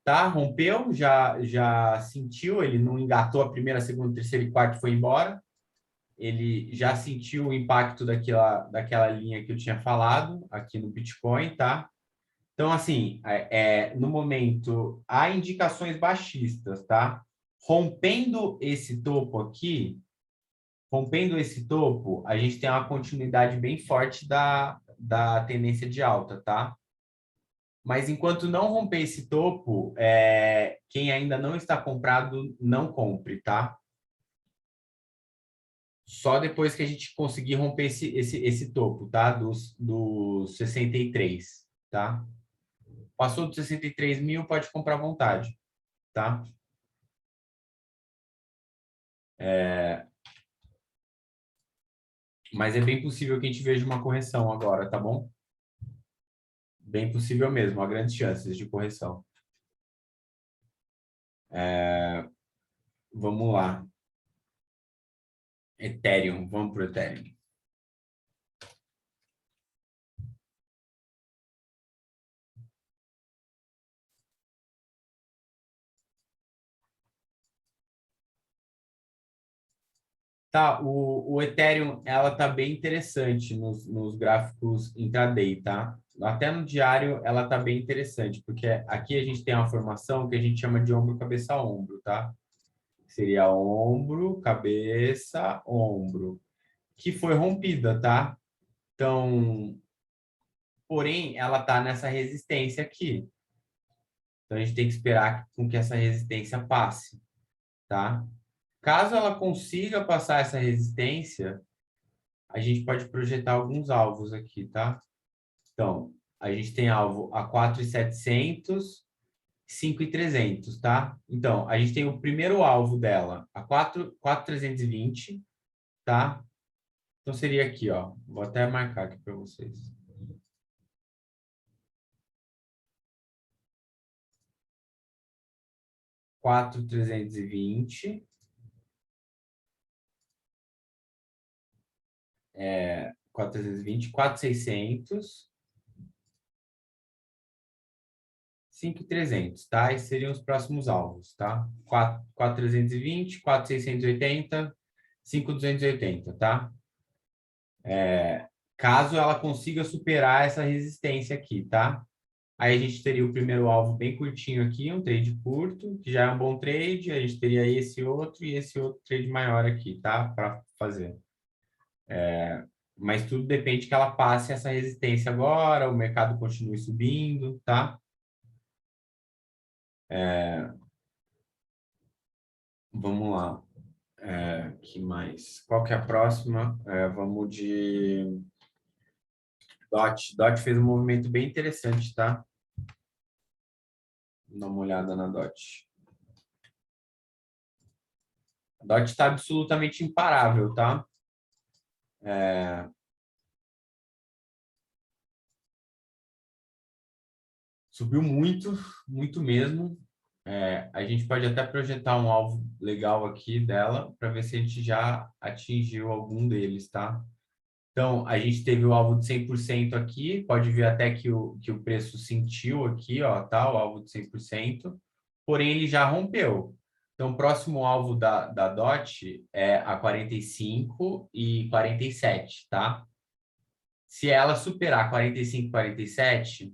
[SPEAKER 5] tá? Rompeu, já sentiu, ele não engatou a primeira, segunda, terceira e quarta e foi embora. Ele já sentiu o impacto daquela linha que eu tinha falado aqui no Bitcoin, tá? Então, assim, no momento, há indicações baixistas, tá? Rompendo esse topo aqui, a gente tem uma continuidade bem forte da tendência de alta, tá? Mas enquanto não romper esse topo, quem ainda não está comprado, não compre, tá? Só depois que a gente conseguir romper esse topo, tá? Dos 63, tá? Passou dos 63 mil, pode comprar à vontade, tá? Mas é bem possível que a gente veja uma correção agora, tá bom? Bem possível mesmo, há grandes chances de correção. Vamos lá. Ethereum, vamos para o Ethereum. Tá, o Ethereum, ela tá bem interessante nos gráficos intraday, tá? Até no diário, ela tá bem interessante, porque aqui a gente tem uma formação que a gente chama de ombro, cabeça, ombro, tá? Seria ombro, cabeça, ombro, que foi rompida, tá? Então, porém, ela tá nessa resistência aqui. Então, a gente tem que esperar com que essa resistência passe, tá? Caso ela consiga passar essa resistência, a gente pode projetar alguns alvos aqui, tá? Então, a gente tem alvo a 4.700, 5.300, tá? Então, a gente tem o primeiro alvo dela, a 4.320, tá? Então, seria aqui, ó. Vou até marcar aqui para vocês. Quatro trezentos e vinte, 4.320, 4.600, 5.300, tá? Esses seriam os próximos alvos, tá? 4.320, 4.680, 5.280, tá? Caso ela consiga superar essa resistência aqui, tá? Aí a gente teria o primeiro alvo bem curtinho aqui, um trade curto, que já é um bom trade. A gente teria esse outro e esse outro trade maior aqui, tá? Para fazer. Mas tudo depende que ela passe essa resistência agora, o mercado continue subindo, tá? Vamos lá. Que mais? Qual que é a próxima? Vamos de DOT. DOT fez um movimento bem interessante, tá? Dá uma olhada na DOT. A DOT está absolutamente imparável, tá? Subiu muito, muito mesmo. A gente pode até projetar um alvo legal aqui dela para ver se a gente já atingiu algum deles, tá? Então, a gente teve o alvo de 100% aqui, pode ver até que o preço sentiu aqui, ó, tá? O alvo de 100%, porém ele já rompeu. Então, o próximo alvo da DOT é a 45 e 47, tá? Se ela superar 45 e 47,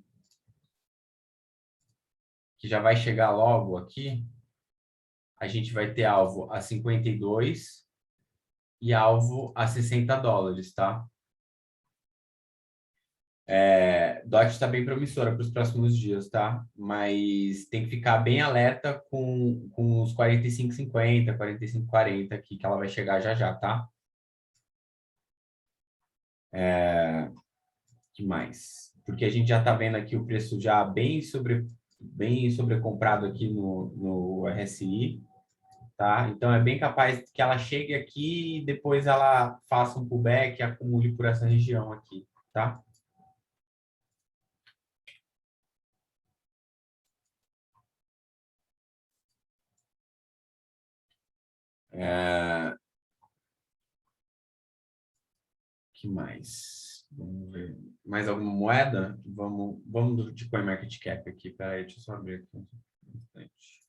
[SPEAKER 5] que já vai chegar logo aqui, a gente vai ter alvo a 52 e alvo a 60 dólares, tá? DOT está bem promissora para os próximos dias, tá? Mas tem que ficar bem alerta com os 45,50, 45,40 aqui, que ela vai chegar já já, tá? Que mais? Porque a gente já está vendo aqui o preço já bem sobrecomprado aqui no RSI, tá? Então é bem capaz que ela chegue aqui e depois ela faça um pullback e acumule por essa região aqui, tá? Que mais? Vamos ver. Mais alguma moeda? Vamos de CoinMarketCap aqui. Peraí, deixa eu só abrir aqui um instante.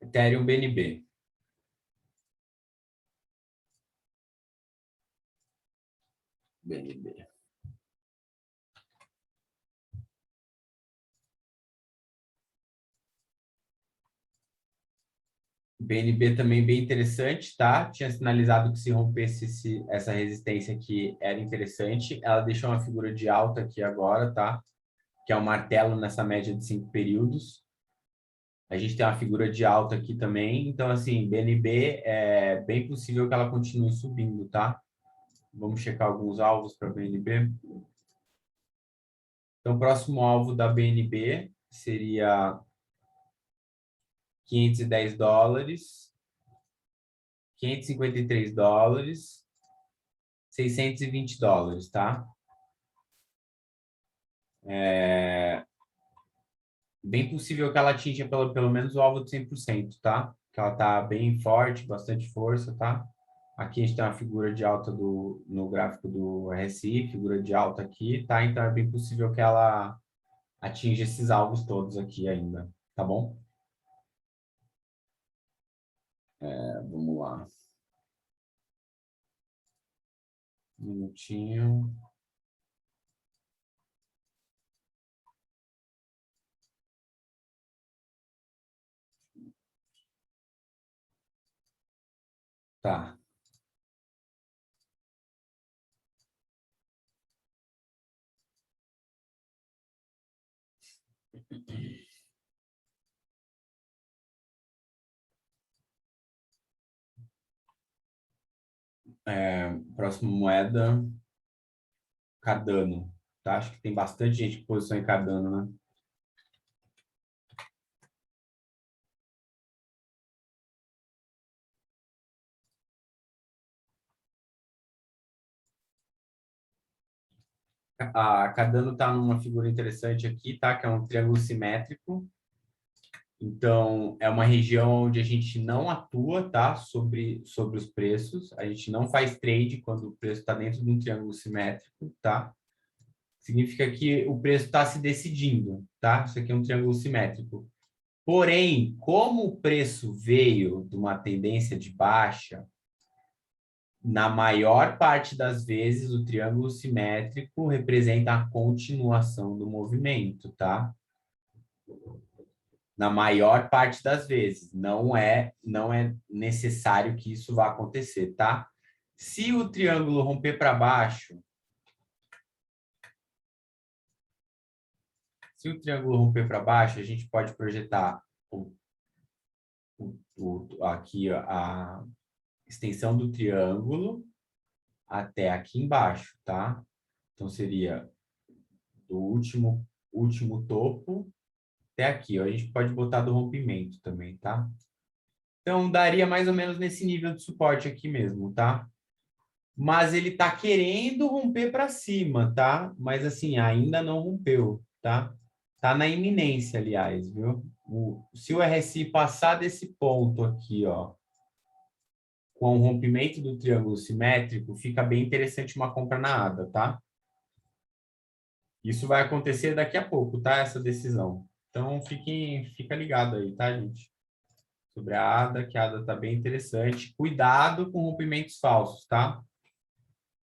[SPEAKER 5] Ethereum BNB. BNB. BNB também bem interessante, tá? Tinha sinalizado que se rompesse essa resistência aqui era interessante. Ela deixou uma figura de alta aqui agora, tá? Que é um martelo nessa média de 5 períodos. A gente tem uma figura de alta aqui também. Então, assim, BNB é bem possível que ela continue subindo, tá? Vamos checar alguns alvos para BNB. Então, o próximo alvo da BNB seria 510 dólares, 553 dólares, 620 dólares, tá? Bem possível que ela atinja pelo menos o alvo de 100%, tá? Que ela tá bem forte, bastante força, tá? Aqui a gente tem uma figura de alta no gráfico do RSI, figura de alta aqui, tá? Então é bem possível que ela atinja esses alvos todos aqui ainda, tá bom? Vamos lá. Um minutinho. Tá. Próxima moeda, Cardano. Tá? Acho que tem bastante gente com posição em Cardano, né? A Cardano está numa figura interessante aqui, tá? Que é um triângulo simétrico. Então, é uma região onde a gente não atua, tá? Sobre os preços. A gente não faz trade quando o preço está dentro de um triângulo simétrico, tá? Significa que o preço está se decidindo, tá? Isso aqui é um triângulo simétrico. Porém, como o preço veio de uma tendência de baixa, na maior parte das vezes, o triângulo simétrico representa a continuação do movimento, tá? Na maior parte das vezes. Não é necessário que isso vá acontecer, tá? Se o triângulo romper para baixo, a gente pode projetar aqui a extensão do triângulo até aqui embaixo, tá? Então, seria do último topo até aqui. Ó. A gente pode botar do rompimento também, tá? Então, daria mais ou menos nesse nível de suporte aqui mesmo, tá? Mas ele tá querendo romper para cima, tá? Mas, assim, ainda não rompeu, tá? Tá na iminência, aliás, viu? Se o RSI passar desse ponto aqui, ó, com o rompimento do triângulo simétrico, fica bem interessante uma compra na ADA, tá? Isso vai acontecer daqui a pouco, tá? Essa decisão. Então, fica ligado aí, tá, gente? Sobre a ADA, que a ADA tá bem interessante. Cuidado com rompimentos falsos, tá?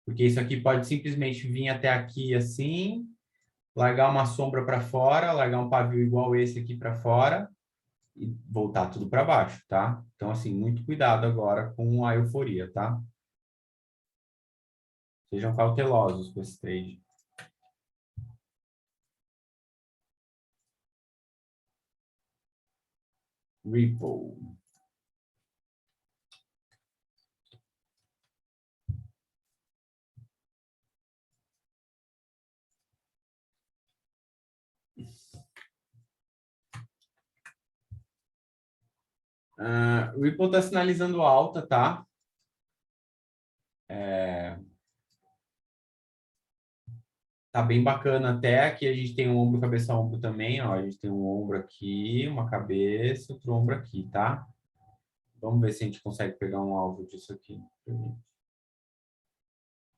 [SPEAKER 5] Porque isso aqui pode simplesmente vir até aqui assim, largar uma sombra para fora, largar um pavio igual esse aqui para fora e voltar tudo para baixo, tá? Então, assim, muito cuidado agora com a euforia, tá? Sejam cautelosos com esse trade. Ripple. Ripple está sinalizando alta, tá? Tá bem bacana até. Aqui a gente tem um ombro, cabeça, ombro também, ó. A gente tem um ombro aqui, uma cabeça, outro ombro aqui, tá? Vamos ver se a gente consegue pegar um alvo disso aqui.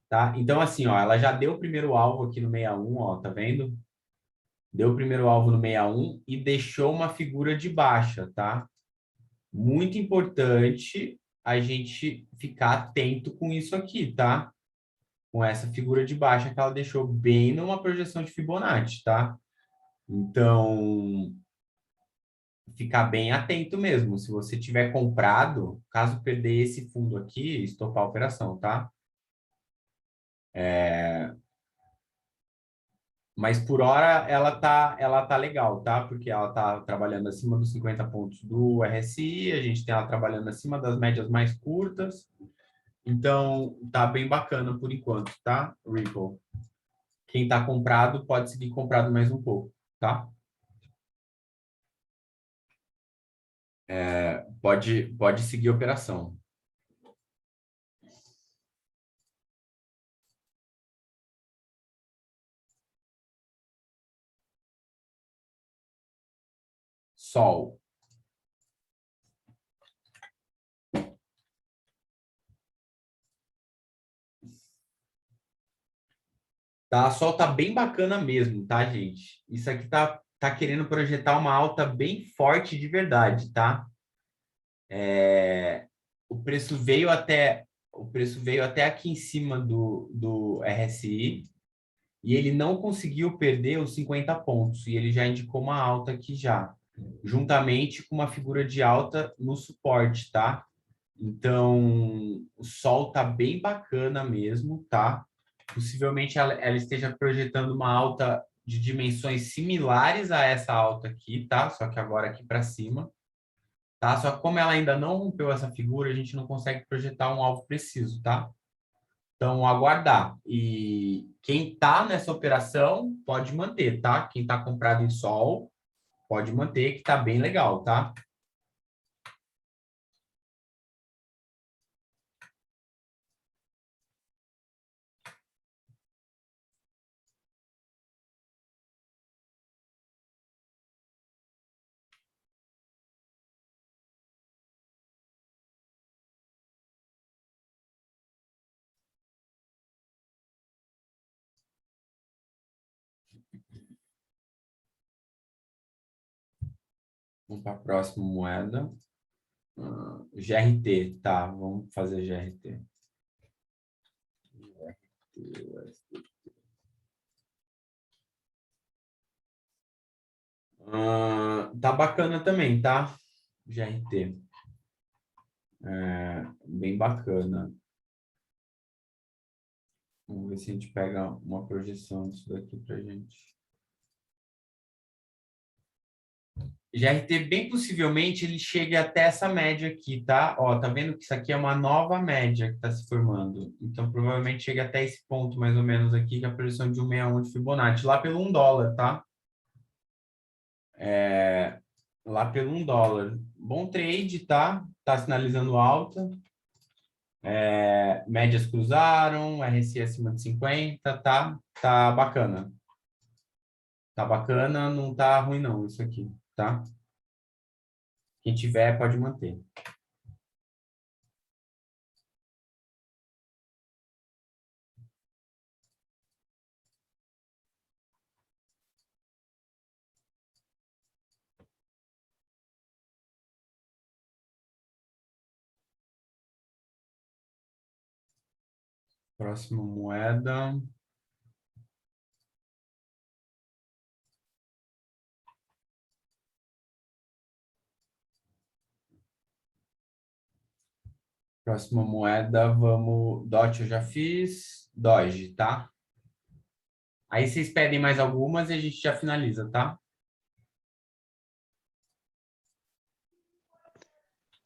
[SPEAKER 5] Tá? Então, assim, ó, ela já deu o primeiro alvo aqui no 61, ó, tá vendo? Deu o primeiro alvo no 61 e deixou uma figura de baixa, tá? Muito importante a gente ficar atento com isso aqui, tá? Com essa figura de baixa que ela deixou bem numa projeção de Fibonacci, tá? Então, ficar bem atento mesmo. Se você tiver comprado, caso perder esse fundo aqui, estopar a operação, tá? Mas por hora ela tá legal, tá? Porque ela tá trabalhando acima dos 50 pontos do RSI, a gente tem ela trabalhando acima das médias mais curtas. Então, tá bem bacana por enquanto, tá? Ripple. Quem tá comprado pode seguir comprado mais um pouco, tá? Pode seguir a operação. Sol. Tá, Sol tá bem bacana mesmo, tá, gente? Isso aqui tá querendo projetar uma alta bem forte de verdade, tá? O preço veio até aqui em cima do RSI e ele não conseguiu perder os 50 pontos e ele já indicou uma alta aqui já, juntamente com uma figura de alta no suporte, tá? Então, o Sol tá bem bacana mesmo, tá? Possivelmente ela esteja projetando uma alta de dimensões similares a essa alta aqui, tá? Só que agora aqui para cima, tá? Só que como ela ainda não rompeu essa figura, a gente não consegue projetar um alvo preciso, tá? Então, aguardar. E quem está nessa operação pode manter, tá? Quem está comprado em sol pode manter, que está bem legal, tá? Vamos para a próxima moeda. GRT, tá? Vamos fazer GRT. Tá bacana também, tá? GRT. Bem bacana. Vamos ver se a gente pega uma projeção disso daqui pra gente. GRT, bem possivelmente, ele chegue até essa média aqui, tá? Ó, tá vendo que isso aqui é uma nova média que está se formando. Então, provavelmente chega até esse ponto, mais ou menos, aqui, que é a projeção de 161 de Fibonacci, lá pelo $1, tá? Lá pelo $1. Bom trade, tá? Tá sinalizando alta. Médias cruzaram, RSI acima de 50, tá? Tá bacana. Tá bacana, não tá ruim não, isso aqui, tá? Quem tiver, pode manter. Próxima moeda. Próxima moeda, vamos... DOT eu já fiz. Doge, tá? Aí vocês pedem mais algumas e a gente já finaliza, tá?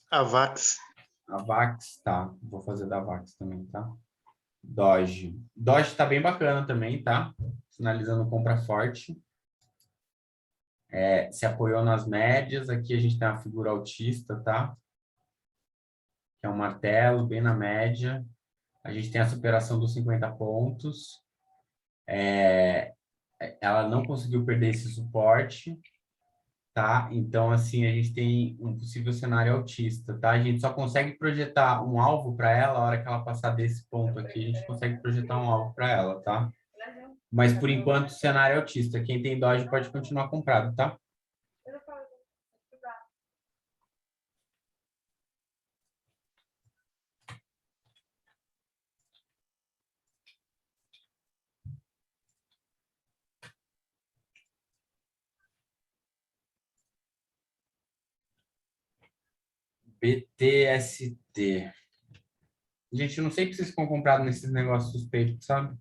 [SPEAKER 6] A VAX.
[SPEAKER 5] A VAX, tá. Vou fazer da VAX também, tá? Doge. Doge tá bem bacana também, tá? Sinalizando compra forte. Se apoiou nas médias. Aqui a gente tem uma figura autista, tá? Que é um martelo, bem na média. A gente tem a superação dos 50 pontos. Ela não conseguiu perder esse suporte, tá? Então, assim, a gente tem um possível cenário altista, tá? A gente só consegue projetar um alvo para ela, a hora que ela passar desse ponto aqui, a gente consegue projetar um alvo para ela, tá? Mas, por enquanto, cenário altista. Quem tem Doge pode continuar comprado, tá? BTST. Gente, eu não sei que vocês ficam comprados nesses negócios suspeitos, sabe?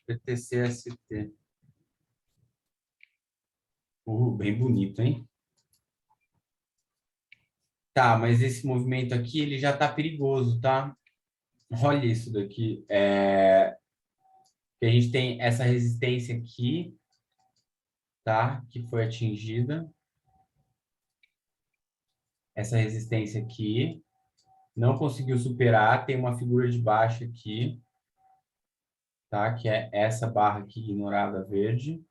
[SPEAKER 5] BTCST. Bem bonito, hein? Tá, mas esse movimento aqui, ele já tá perigoso, tá? Olha isso daqui. Que a gente tem essa resistência aqui, tá? Que foi atingida. Essa resistência aqui. Não conseguiu superar. Tem uma figura de baixo aqui, tá? Que é essa barra aqui ignorada verde.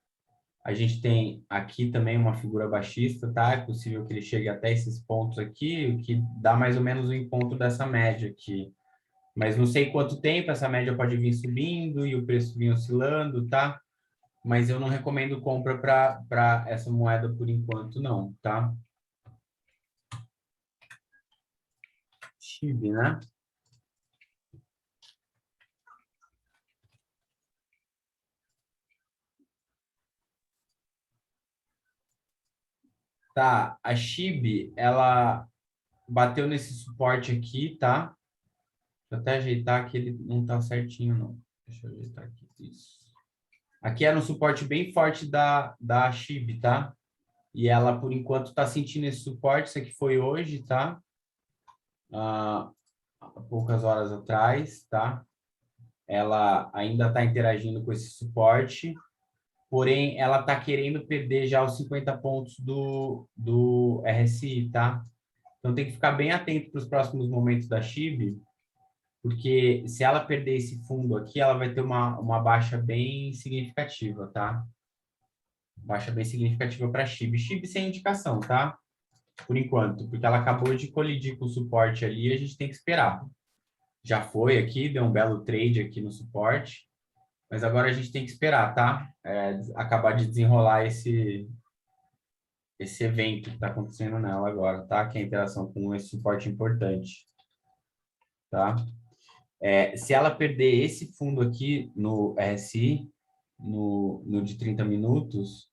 [SPEAKER 5] A gente tem aqui também uma figura baixista, tá? É possível que ele chegue até esses pontos aqui, o que dá mais ou menos o encontro dessa média aqui. Mas não sei quanto tempo essa média pode vir subindo e o preço vir oscilando, tá? Mas eu não recomendo compra para essa moeda por enquanto, não, tá? SHIB, né? Tá, a SHIB, ela bateu nesse suporte aqui, tá? Deixa eu até ajeitar que ele não tá certinho, não. Deixa eu ajeitar aqui, isso. Aqui era um suporte bem forte da SHIB, tá? E ela, por enquanto, tá sentindo esse suporte. Isso aqui foi hoje, tá? há poucas horas atrás, tá? Ela ainda está interagindo com esse suporte, porém ela está querendo perder já os 50 pontos do RSI, tá? Então tem que ficar bem atento para os próximos momentos da SHIB, porque se ela perder esse fundo aqui, ela vai ter uma baixa bem significativa, tá? Baixa bem significativa para a SHIB. SHIB sem indicação, tá? Por enquanto, porque ela acabou de colidir com o suporte ali, a gente tem que esperar. Já foi aqui, deu um belo trade aqui no suporte, mas agora a gente tem que esperar, tá? Acabar de desenrolar esse evento que está acontecendo nela agora, tá? Que é a interação com esse suporte importante, tá? Se ela perder esse fundo aqui no RSI, no de 30 minutos,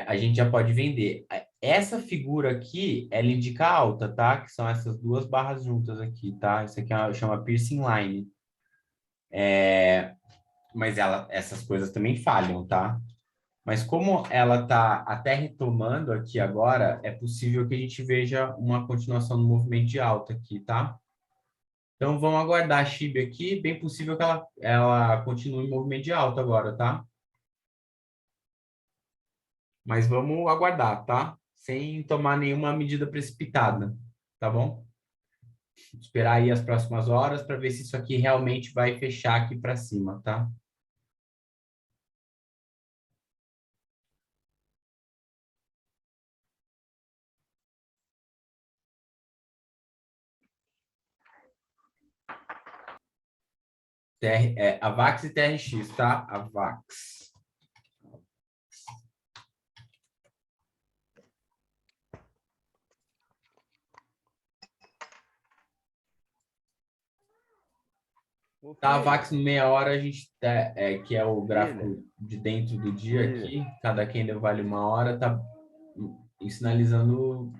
[SPEAKER 5] a gente já pode vender. Essa figura aqui, ela indica alta, tá? Que são essas duas barras juntas aqui, tá? Isso aqui chama Piercing Line. Mas essas coisas também falham, tá? Mas como ela tá até retomando aqui agora, é possível que a gente veja uma continuação do movimento de alta aqui, tá? Então, vamos aguardar a SHIB aqui. Bem possível que ela continue em movimento de alta agora, tá? Mas vamos aguardar, tá? Sem tomar nenhuma medida precipitada, tá bom? Esperar aí as próximas horas para ver se isso aqui realmente vai fechar aqui para cima, tá? AVAX e TRX, tá? AVAX. Tá, AVAX no meia hora, a gente que é o gráfico de dentro do dia aqui, cada candle vale uma hora, tá sinalizando,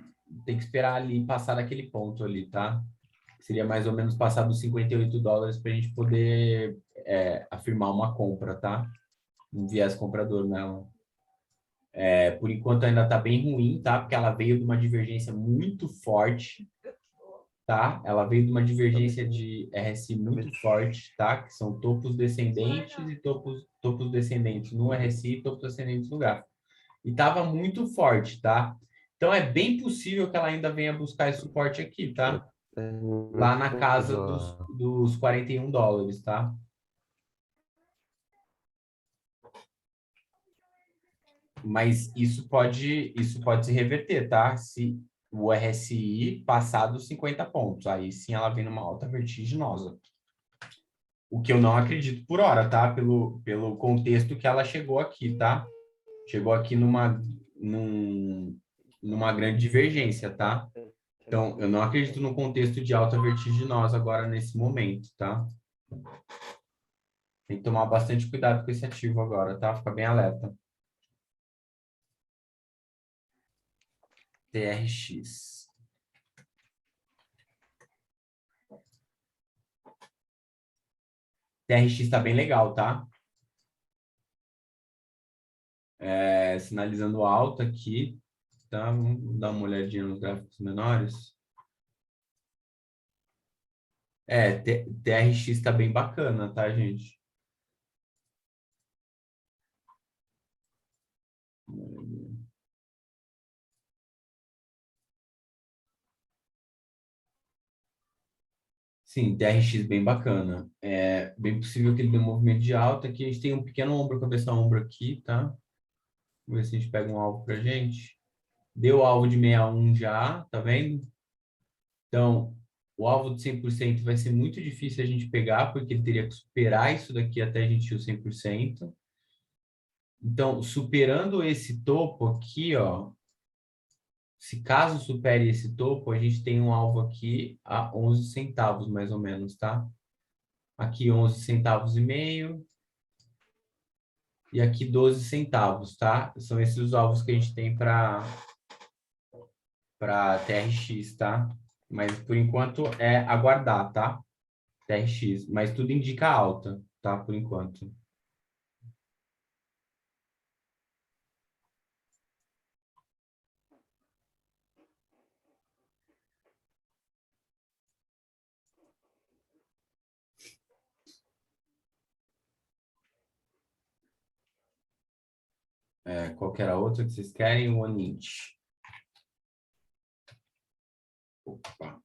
[SPEAKER 5] tem que esperar ali passar daquele ponto ali, tá? Seria mais ou menos passar dos $58 para a gente poder afirmar uma compra, tá? Um viés comprador nela. Por enquanto ainda está bem ruim, tá? Porque ela veio de uma divergência muito forte, tá? Ela veio de uma divergência de RSI muito forte, tá? Que são topos descendentes e topos descendentes no RSI e topos descendentes no gráfico. E estava muito forte, tá? Então é bem possível que ela ainda venha buscar esse suporte aqui, tá? Lá na casa dos $41, tá? Mas isso pode se reverter, tá? Se o RSI passar dos 50 pontos, aí sim ela vem numa alta vertiginosa. O que eu não acredito por hora, tá? Pelo contexto que ela chegou aqui, tá? Chegou aqui numa grande divergência, tá? Então, eu não acredito no contexto de alta vertiginosa agora nesse momento, tá? Tem que tomar bastante cuidado com esse ativo agora, tá? Fica bem alerta. TRX. TRX está bem legal, tá? Sinalizando alta aqui, tá? Vamos dar uma olhadinha nos gráficos menores. TRX está bem bacana, tá, gente? Sim, TRX bem bacana. É bem possível que ele dê um movimento de alta. Aqui a gente tem um pequeno ombro, cabeça ombro aqui, tá? Vamos ver se a gente pega um alvo pra gente. Deu alvo de 61 já, tá vendo? Então, o alvo de 100% vai ser muito difícil a gente pegar, porque ele teria que superar isso daqui até a gente ir o 100%. Então, superando esse topo aqui, ó, se caso supere esse topo, a gente tem um alvo aqui a 11 centavos, mais ou menos, tá? Aqui 11 centavos e meio. E aqui 12 centavos, tá? São esses os alvos que a gente tem para TRX, tá? Mas por enquanto é aguardar, tá? TRX, mas tudo indica alta, tá? Por enquanto. Qual que era a outra que vocês querem? O Onint. Opa.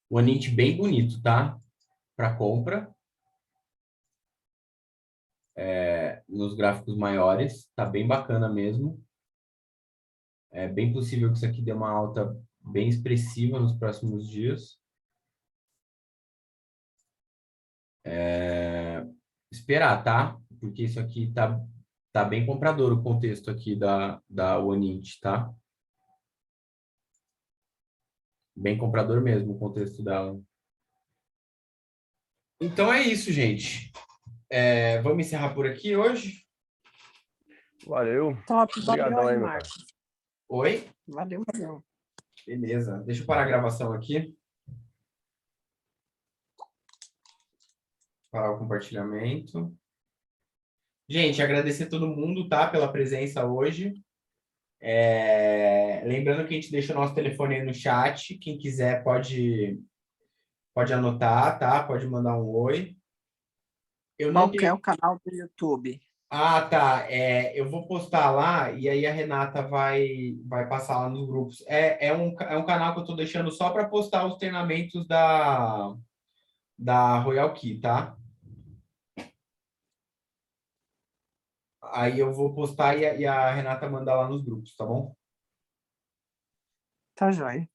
[SPEAKER 5] O Onint bem bonito, tá? Para compra. Nos gráficos maiores. Tá bem bacana mesmo. É bem possível que isso aqui dê uma alta bem expressiva nos próximos dias. Esperar, tá? Porque isso aqui tá bem comprador o contexto aqui da Onint, tá? Bem comprador mesmo o contexto dela. Então é isso, gente. Vamos encerrar por aqui hoje?
[SPEAKER 4] Valeu.
[SPEAKER 2] Top, valeu
[SPEAKER 4] Obrigadão
[SPEAKER 2] aí,
[SPEAKER 4] aí, meu cara.
[SPEAKER 2] Marcos.
[SPEAKER 5] Oi?
[SPEAKER 2] Valeu, valeu.
[SPEAKER 5] Beleza. Deixa eu parar a gravação aqui. Parar o compartilhamento. Gente, agradecer a todo mundo, tá? Pela presença hoje. Lembrando que a gente deixa o nosso telefone aí no chat. Quem quiser pode anotar, tá? Pode mandar um oi. Eu não
[SPEAKER 2] Qual que é
[SPEAKER 5] tenho...
[SPEAKER 2] o canal do YouTube?
[SPEAKER 5] Ah, tá. Eu vou postar lá e aí a Renata vai passar lá nos grupos. É um canal que eu estou deixando só para postar os treinamentos da Royal Key, tá? Aí eu vou postar e a Renata mandar lá nos grupos, tá bom?
[SPEAKER 2] Tá joia.